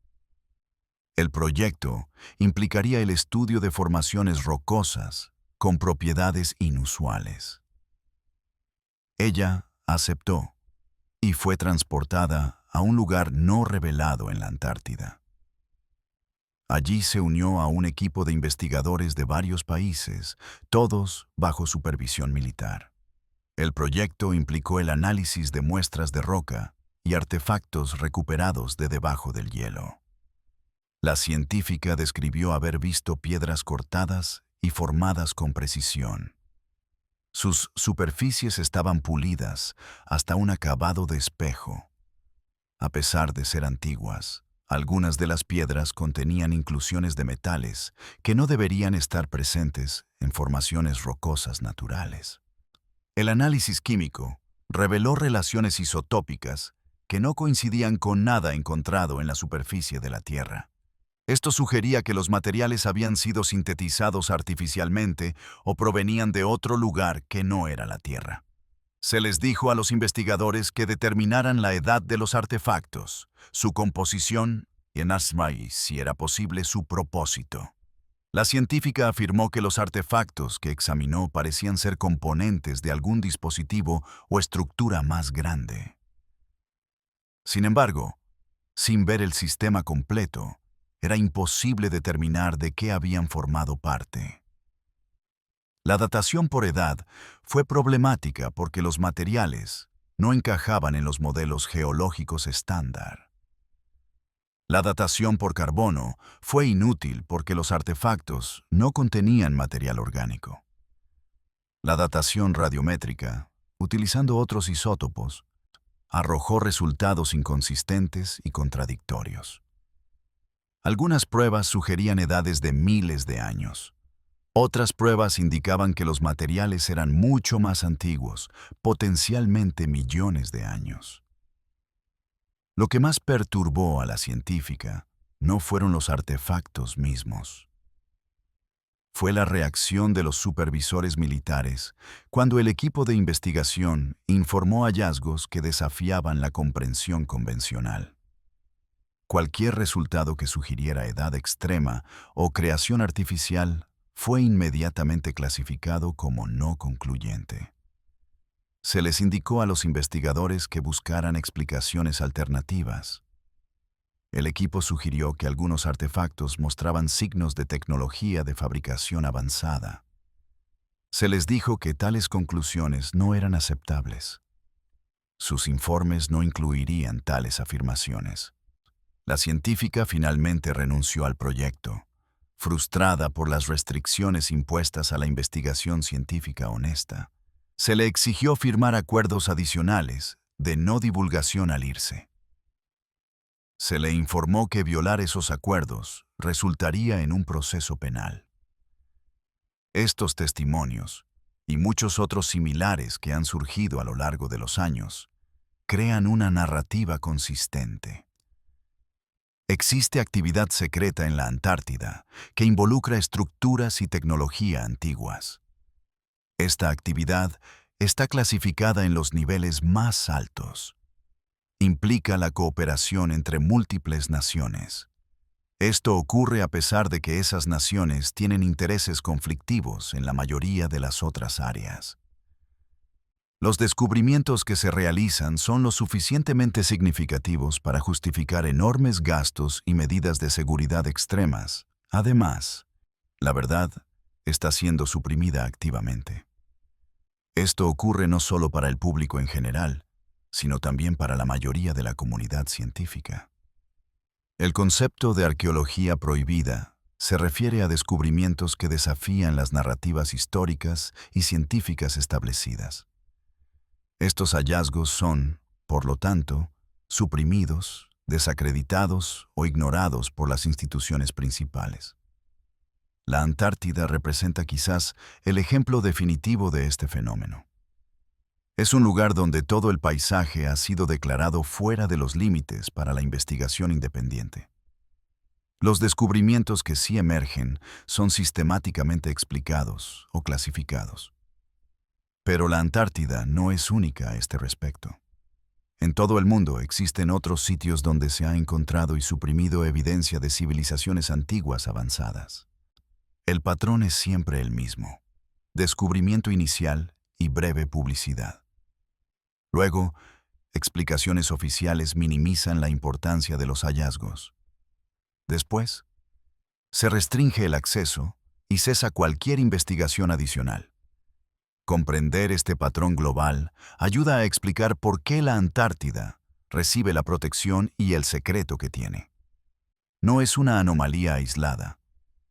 El proyecto implicaría el estudio de formaciones rocosas con propiedades inusuales. Ella aceptó y fue transportada a un lugar no revelado en la Antártida. Allí se unió a un equipo de investigadores de varios países, todos bajo supervisión militar. El proyecto implicó el análisis de muestras de roca y artefactos recuperados de debajo del hielo. La científica describió haber visto piedras cortadas y formadas con precisión. Sus superficies estaban pulidas hasta un acabado de espejo. A pesar de ser antiguas, Algunas de las piedras contenían inclusiones de metales que no deberían estar presentes en formaciones rocosas naturales. El análisis químico reveló relaciones isotópicas que no coincidían con nada encontrado en la superficie de la Tierra. Esto sugería que los materiales habían sido sintetizados artificialmente o provenían de otro lugar que no era la Tierra. Se les dijo a los investigadores que determinaran la edad de los artefactos, su composición y, si era posible, su propósito. La científica afirmó que los artefactos que examinó parecían ser componentes de algún dispositivo o estructura más grande. Sin embargo, sin ver el sistema completo, era imposible determinar de qué habían formado parte. La datación por edad fue problemática porque los materiales no encajaban en los modelos geológicos estándar. La datación por carbono fue inútil porque los artefactos no contenían material orgánico. La datación radiométrica, utilizando otros isótopos, arrojó resultados inconsistentes y contradictorios. Algunas pruebas sugerían edades de miles de años. Otras pruebas indicaban que los materiales eran mucho más antiguos, potencialmente millones de años. Lo que más perturbó a la científica no fueron los artefactos mismos. Fue la reacción de los supervisores militares cuando el equipo de investigación informó hallazgos que desafiaban la comprensión convencional. Cualquier resultado que sugiriera edad extrema o creación artificial fue inmediatamente clasificado como no concluyente. Se les indicó a los investigadores que buscaran explicaciones alternativas. El equipo sugirió que algunos artefactos mostraban signos de tecnología de fabricación avanzada. Se les dijo que tales conclusiones no eran aceptables. Sus informes no incluirían tales afirmaciones. La científica finalmente renunció al proyecto, frustrada por las restricciones impuestas a la investigación científica honesta. Se le exigió firmar acuerdos adicionales de no divulgación al irse. Se le informó que violar esos acuerdos resultaría en un proceso penal. Estos testimonios, y muchos otros similares que han surgido a lo largo de los años, crean una narrativa consistente. Existe actividad secreta en la Antártida que involucra estructuras y tecnología antiguas. Esta actividad está clasificada en los niveles más altos. Implica la cooperación entre múltiples naciones. Esto ocurre a pesar de que esas naciones tienen intereses conflictivos en la mayoría de las otras áreas. Los descubrimientos que se realizan son lo suficientemente significativos para justificar enormes gastos y medidas de seguridad extremas. Además, la verdad está siendo suprimida activamente. Esto ocurre no solo para el público en general, sino también para la mayoría de la comunidad científica. El concepto de arqueología prohibida se refiere a descubrimientos que desafían las narrativas históricas y científicas establecidas. Estos hallazgos son, por lo tanto, suprimidos, desacreditados o ignorados por las instituciones principales. La Antártida representa quizás el ejemplo definitivo de este fenómeno. Es un lugar donde todo el paisaje ha sido declarado fuera de los límites para la investigación independiente. Los descubrimientos que sí emergen son sistemáticamente explicados o clasificados. Pero la Antártida no es única a este respecto. En todo el mundo existen otros sitios donde se ha encontrado y suprimido evidencia de civilizaciones antiguas avanzadas. El patrón es siempre el mismo: descubrimiento inicial y breve publicidad. Luego, explicaciones oficiales minimizan la importancia de los hallazgos. Después, se restringe el acceso y cesa cualquier investigación adicional. Comprender este patrón global ayuda a explicar por qué la Antártida recibe la protección y el secreto que tiene. No es una anomalía aislada.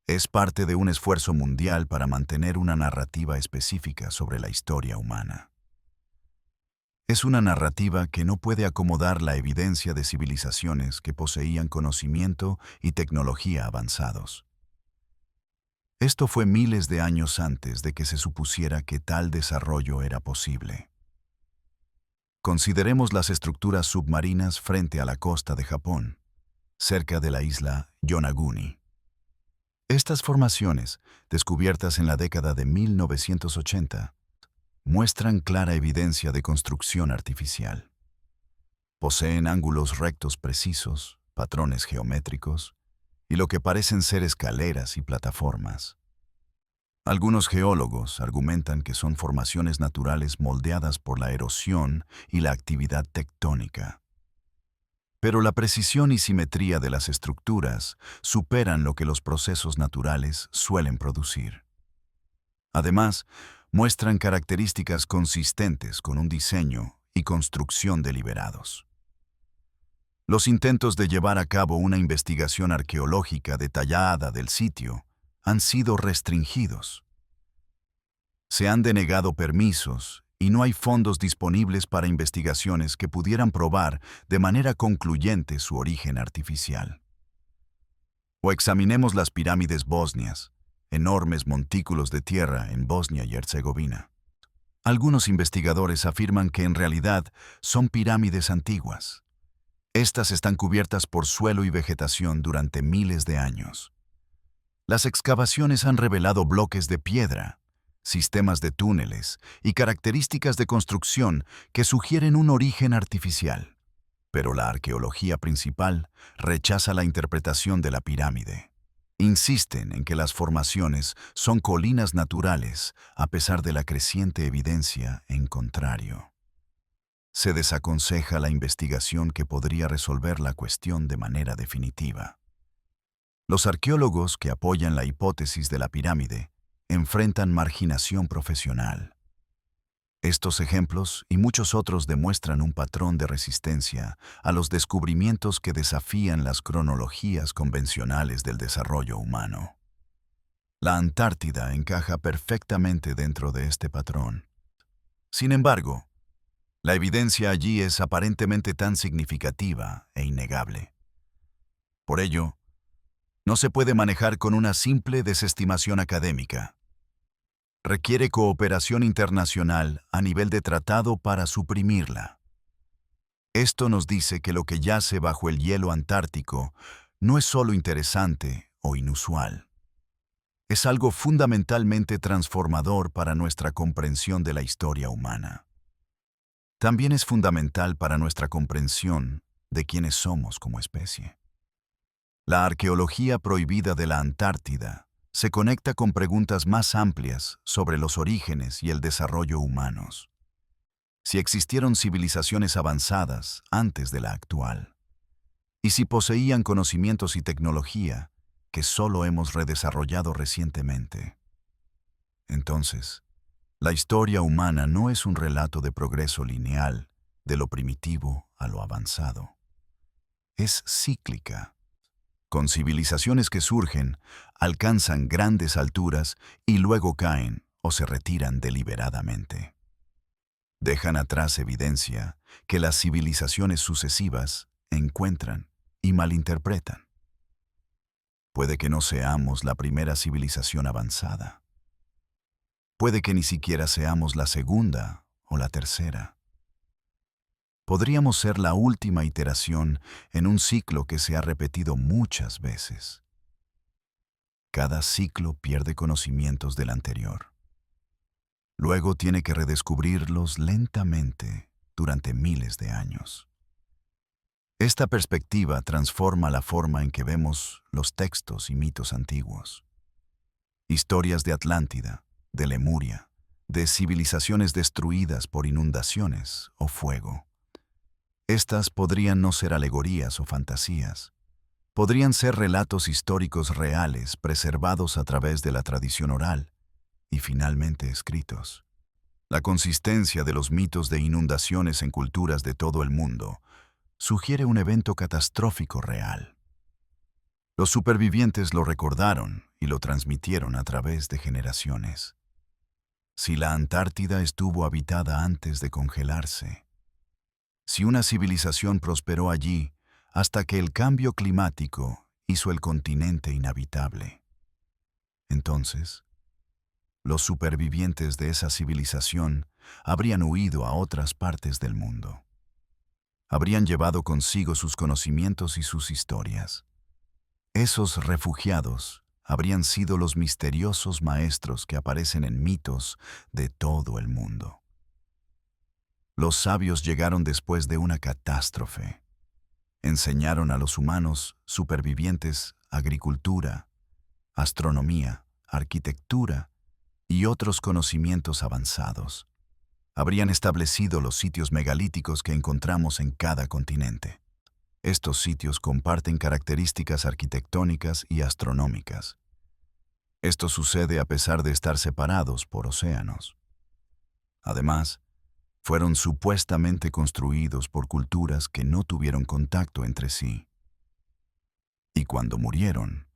Es parte de un esfuerzo mundial para mantener una narrativa específica sobre la historia humana. Es una narrativa que no puede acomodar la evidencia de civilizaciones que poseían conocimiento y tecnología avanzados. Esto fue miles de años antes de que se supusiera que tal desarrollo era posible. Consideremos las estructuras submarinas frente a la costa de Japón, cerca de la isla Yonaguni. Estas formaciones, descubiertas en la década de 1980, muestran clara evidencia de construcción artificial. Poseen ángulos rectos precisos, patrones geométricos y lo que parecen ser escaleras y plataformas. Algunos geólogos argumentan que son formaciones naturales moldeadas por la erosión y la actividad tectónica. Pero la precisión y simetría de las estructuras superan lo que los procesos naturales suelen producir. Además, muestran características consistentes con un diseño y construcción deliberados. Los intentos de llevar a cabo una investigación arqueológica detallada del sitio han sido restringidos. Se han denegado permisos y no hay fondos disponibles para investigaciones que pudieran probar de manera concluyente su origen artificial. O examinemos las pirámides bosnias, enormes montículos de tierra en Bosnia y Herzegovina. Algunos investigadores afirman que en realidad son pirámides antiguas. Estas están cubiertas por suelo y vegetación durante miles de años. Las excavaciones han revelado bloques de piedra, sistemas de túneles y características de construcción que sugieren un origen artificial. Pero la arqueología principal rechaza la interpretación de la pirámide. Insisten en que las formaciones son colinas naturales a pesar de la creciente evidencia en contrario. Se desaconseja la investigación que podría resolver la cuestión de manera definitiva. Los arqueólogos que apoyan la hipótesis de la pirámide enfrentan marginación profesional. Estos ejemplos y muchos otros demuestran un patrón de resistencia a los descubrimientos que desafían las cronologías convencionales del desarrollo humano. La Antártida encaja perfectamente dentro de este patrón. Sin embargo, la evidencia allí es aparentemente tan significativa e innegable. Por ello, no se puede manejar con una simple desestimación académica. Requiere cooperación internacional a nivel de tratado para suprimirla. Esto nos dice que lo que yace bajo el hielo antártico no es solo interesante o inusual. Es algo fundamentalmente transformador para nuestra comprensión de la historia humana. También es fundamental para nuestra comprensión de quiénes somos como especie. La arqueología prohibida de la Antártida se conecta con preguntas más amplias sobre los orígenes y el desarrollo humanos. Si existieron civilizaciones avanzadas antes de la actual, y si poseían conocimientos y tecnología que solo hemos redesarrollado recientemente. Entonces, la historia humana no es un relato de progreso lineal, de lo primitivo a lo avanzado. Es cíclica, con civilizaciones que surgen, alcanzan grandes alturas y luego caen o se retiran deliberadamente. Dejan atrás evidencia que las civilizaciones sucesivas encuentran y malinterpretan. Puede que no seamos la primera civilización avanzada. Puede que ni siquiera seamos la segunda o la tercera. Podríamos ser la última iteración en un ciclo que se ha repetido muchas veces. Cada ciclo pierde conocimientos del anterior. Luego tiene que redescubrirlos lentamente durante miles de años. Esta perspectiva transforma la forma en que vemos los textos y mitos antiguos. Historias de Atlántida, de Lemuria, de civilizaciones destruidas por inundaciones o fuego. Estas podrían no ser alegorías o fantasías. Podrían ser relatos históricos reales preservados a través de la tradición oral y finalmente escritos. La consistencia de los mitos de inundaciones en culturas de todo el mundo sugiere un evento catastrófico real. Los supervivientes lo recordaron y lo transmitieron a través de generaciones. Si la Antártida estuvo habitada antes de congelarse, Si una civilización prosperó allí hasta que el cambio climático hizo el continente inhabitable, entonces, los supervivientes de esa civilización habrían huido a otras partes del mundo. Habrían llevado consigo sus conocimientos y sus historias. Esos refugiados habrían sido los misteriosos maestros que aparecen en mitos de todo el mundo. Los sabios llegaron después de una catástrofe. Enseñaron a los humanos supervivientes agricultura, astronomía, arquitectura y otros conocimientos avanzados. Habrían establecido los sitios megalíticos que encontramos en cada continente. Estos sitios comparten características arquitectónicas y astronómicas. Esto sucede a pesar de estar separados por océanos. Además, fueron supuestamente construidos por culturas que no tuvieron contacto entre sí. Y cuando murieron,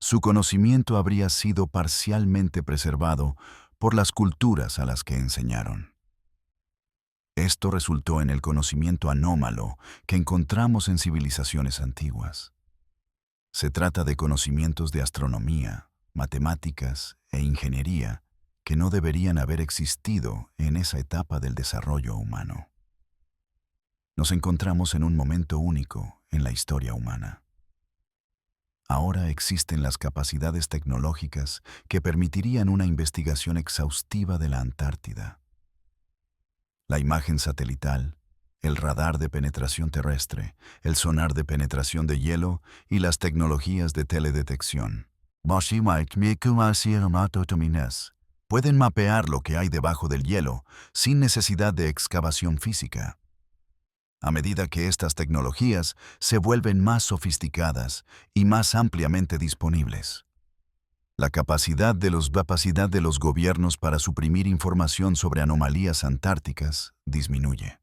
su conocimiento habría sido parcialmente preservado por las culturas a las que enseñaron. Esto resultó en el conocimiento anómalo que encontramos en civilizaciones antiguas. Se trata de conocimientos de astronomía, matemáticas e ingeniería que no deberían haber existido en esa etapa del desarrollo humano. Nos encontramos en un momento único en la historia humana. Ahora existen las capacidades tecnológicas que permitirían una investigación exhaustiva de la Antártida. La imagen satelital, el radar de penetración terrestre, el sonar de penetración de hielo y las tecnologías de teledetección pueden mapear lo que hay debajo del hielo sin necesidad de excavación física. A medida que estas tecnologías se vuelven más sofisticadas y más ampliamente disponibles, la capacidad de los gobiernos para suprimir información sobre anomalías antárticas disminuye.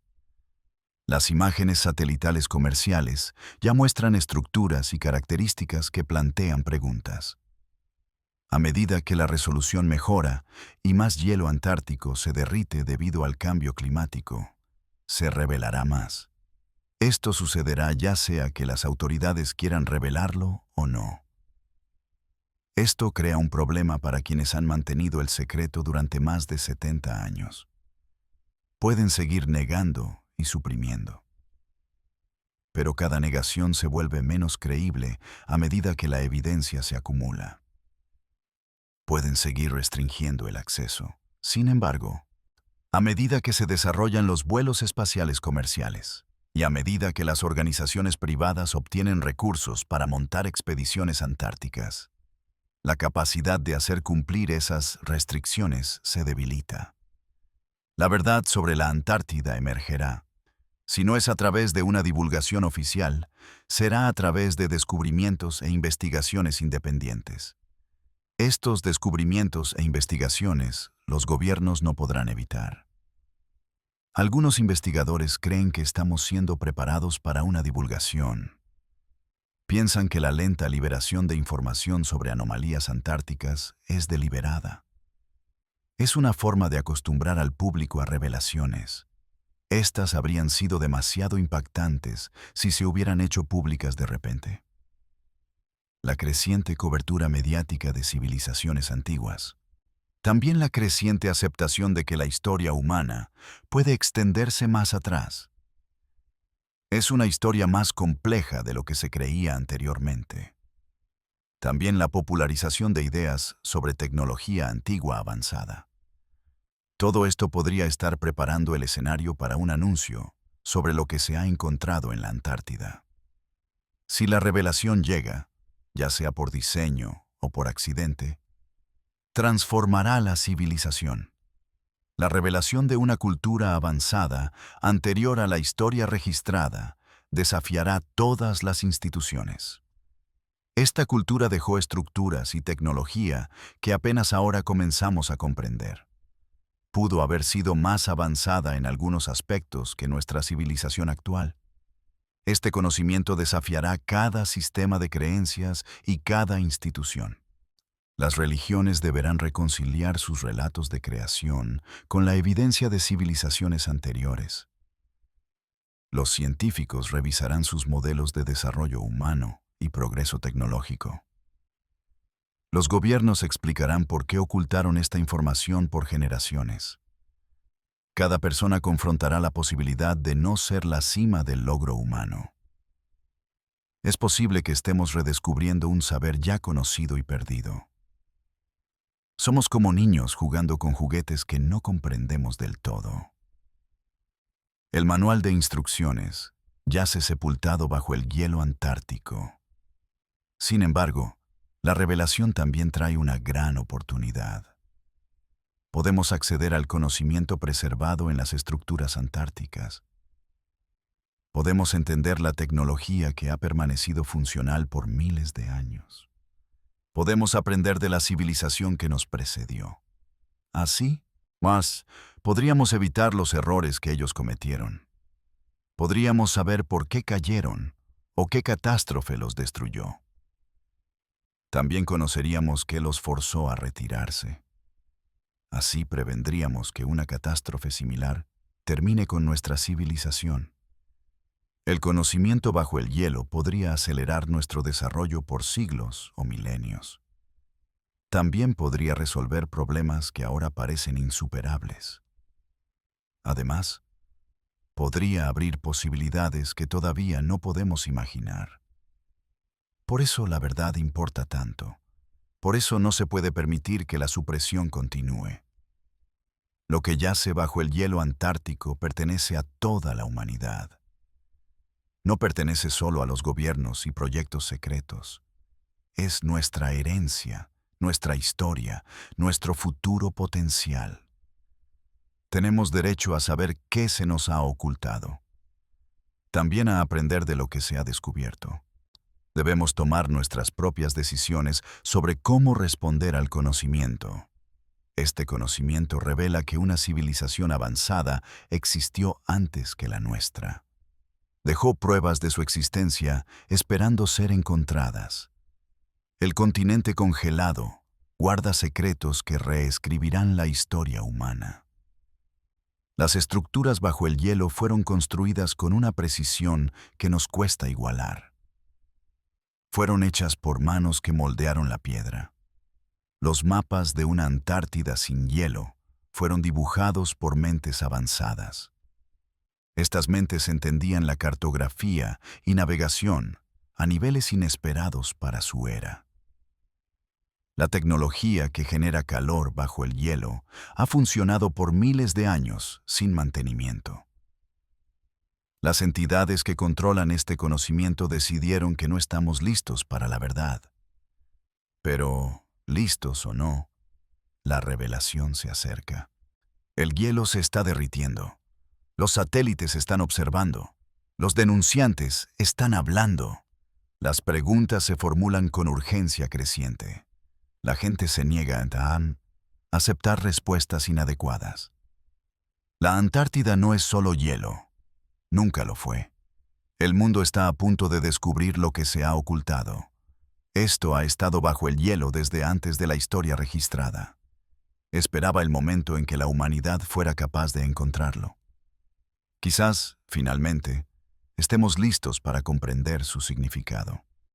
Las imágenes satelitales comerciales ya muestran estructuras y características que plantean preguntas. A medida que la resolución mejora y más hielo antártico se derrite debido al cambio climático, se revelará más. Esto sucederá ya sea que las autoridades quieran revelarlo o no. Esto crea un problema para quienes han mantenido el secreto durante más de 70 años. Pueden seguir negando y suprimiendo. Pero cada negación se vuelve menos creíble a medida que la evidencia se acumula. Pueden seguir restringiendo el acceso. Sin embargo, a medida que se desarrollan los vuelos espaciales comerciales y a medida que las organizaciones privadas obtienen recursos para montar expediciones antárticas, la capacidad de hacer cumplir esas restricciones se debilita. La verdad sobre la Antártida emergerá. Si no es a través de una divulgación oficial, será a través de descubrimientos e investigaciones independientes. Estos descubrimientos e investigaciones los gobiernos no podrán evitar. Algunos investigadores creen que estamos siendo preparados para una divulgación. Piensan que la lenta liberación de información sobre anomalías antárticas es deliberada. Es una forma de acostumbrar al público a revelaciones. Estas habrían sido demasiado impactantes si se hubieran hecho públicas de repente. La creciente cobertura mediática de civilizaciones antiguas. También la creciente aceptación de que la historia humana puede extenderse más atrás. Es una historia más compleja de lo que se creía anteriormente. También la popularización de ideas sobre tecnología antigua avanzada. Todo esto podría estar preparando el escenario para un anuncio sobre lo que se ha encontrado en la Antártida. Si la revelación llega, ya sea por diseño o por accidente, transformará la civilización. La revelación de una cultura avanzada, anterior a la historia registrada, desafiará todas las instituciones. Esta cultura dejó estructuras y tecnología que apenas ahora comenzamos a comprender. Pudo haber sido más avanzada en algunos aspectos que nuestra civilización actual. Este conocimiento desafiará cada sistema de creencias y cada institución. Las religiones deberán reconciliar sus relatos de creación con la evidencia de civilizaciones anteriores. Los científicos revisarán sus modelos de desarrollo humano y progreso tecnológico. Los gobiernos explicarán por qué ocultaron esta información por generaciones. Cada persona confrontará la posibilidad de no ser la cima del logro humano. Es posible que estemos redescubriendo un saber ya conocido y perdido. Somos como niños jugando con juguetes que no comprendemos del todo. El manual de instrucciones yace sepultado bajo el hielo antártico. Sin embargo, la revelación también trae una gran oportunidad. Podemos acceder al conocimiento preservado en las estructuras antárticas. Podemos entender la tecnología que ha permanecido funcional por miles de años. Podemos aprender de la civilización que nos precedió. Así, podríamos evitar los errores que ellos cometieron. Podríamos saber por qué cayeron o qué catástrofe los destruyó. También conoceríamos qué los forzó a retirarse. Así prevendríamos que una catástrofe similar termine con nuestra civilización. El conocimiento bajo el hielo podría acelerar nuestro desarrollo por siglos o milenios. También podría resolver problemas que ahora parecen insuperables. Además, podría abrir posibilidades que todavía no podemos imaginar. Por eso la verdad importa tanto. Por eso no se puede permitir que la supresión continúe. Lo que yace bajo el hielo antártico pertenece a toda la humanidad. No pertenece solo a los gobiernos y proyectos secretos. Es nuestra herencia, nuestra historia, nuestro futuro potencial. Tenemos derecho a saber qué se nos ha ocultado. También a aprender de lo que se ha descubierto. Debemos tomar nuestras propias decisiones sobre cómo responder al conocimiento. Este conocimiento revela que una civilización avanzada existió antes que la nuestra. Dejó pruebas de su existencia esperando ser encontradas. El continente congelado guarda secretos que reescribirán la historia humana. Las estructuras bajo el hielo fueron construidas con una precisión que nos cuesta igualar. Fueron hechas por manos que moldearon la piedra. Los mapas de una Antártida sin hielo fueron dibujados por mentes avanzadas. Estas mentes entendían la cartografía y navegación a niveles inesperados para su era. La tecnología que genera calor bajo el hielo ha funcionado por miles de años sin mantenimiento. Las entidades que controlan este conocimiento decidieron que no estamos listos para la verdad. Pero, listos o no, la revelación se acerca. El hielo se está derritiendo. Los satélites están observando. Los denunciantes están hablando. Las preguntas se formulan con urgencia creciente. La gente se niega a aceptar respuestas inadecuadas. La Antártida no es solo hielo. Nunca lo fue. El mundo está a punto de descubrir lo que se ha ocultado. Esto ha estado bajo el hielo desde antes de la historia registrada. Esperaba el momento en que la humanidad fuera capaz de encontrarlo. Quizás, finalmente, estemos listos para comprender su significado.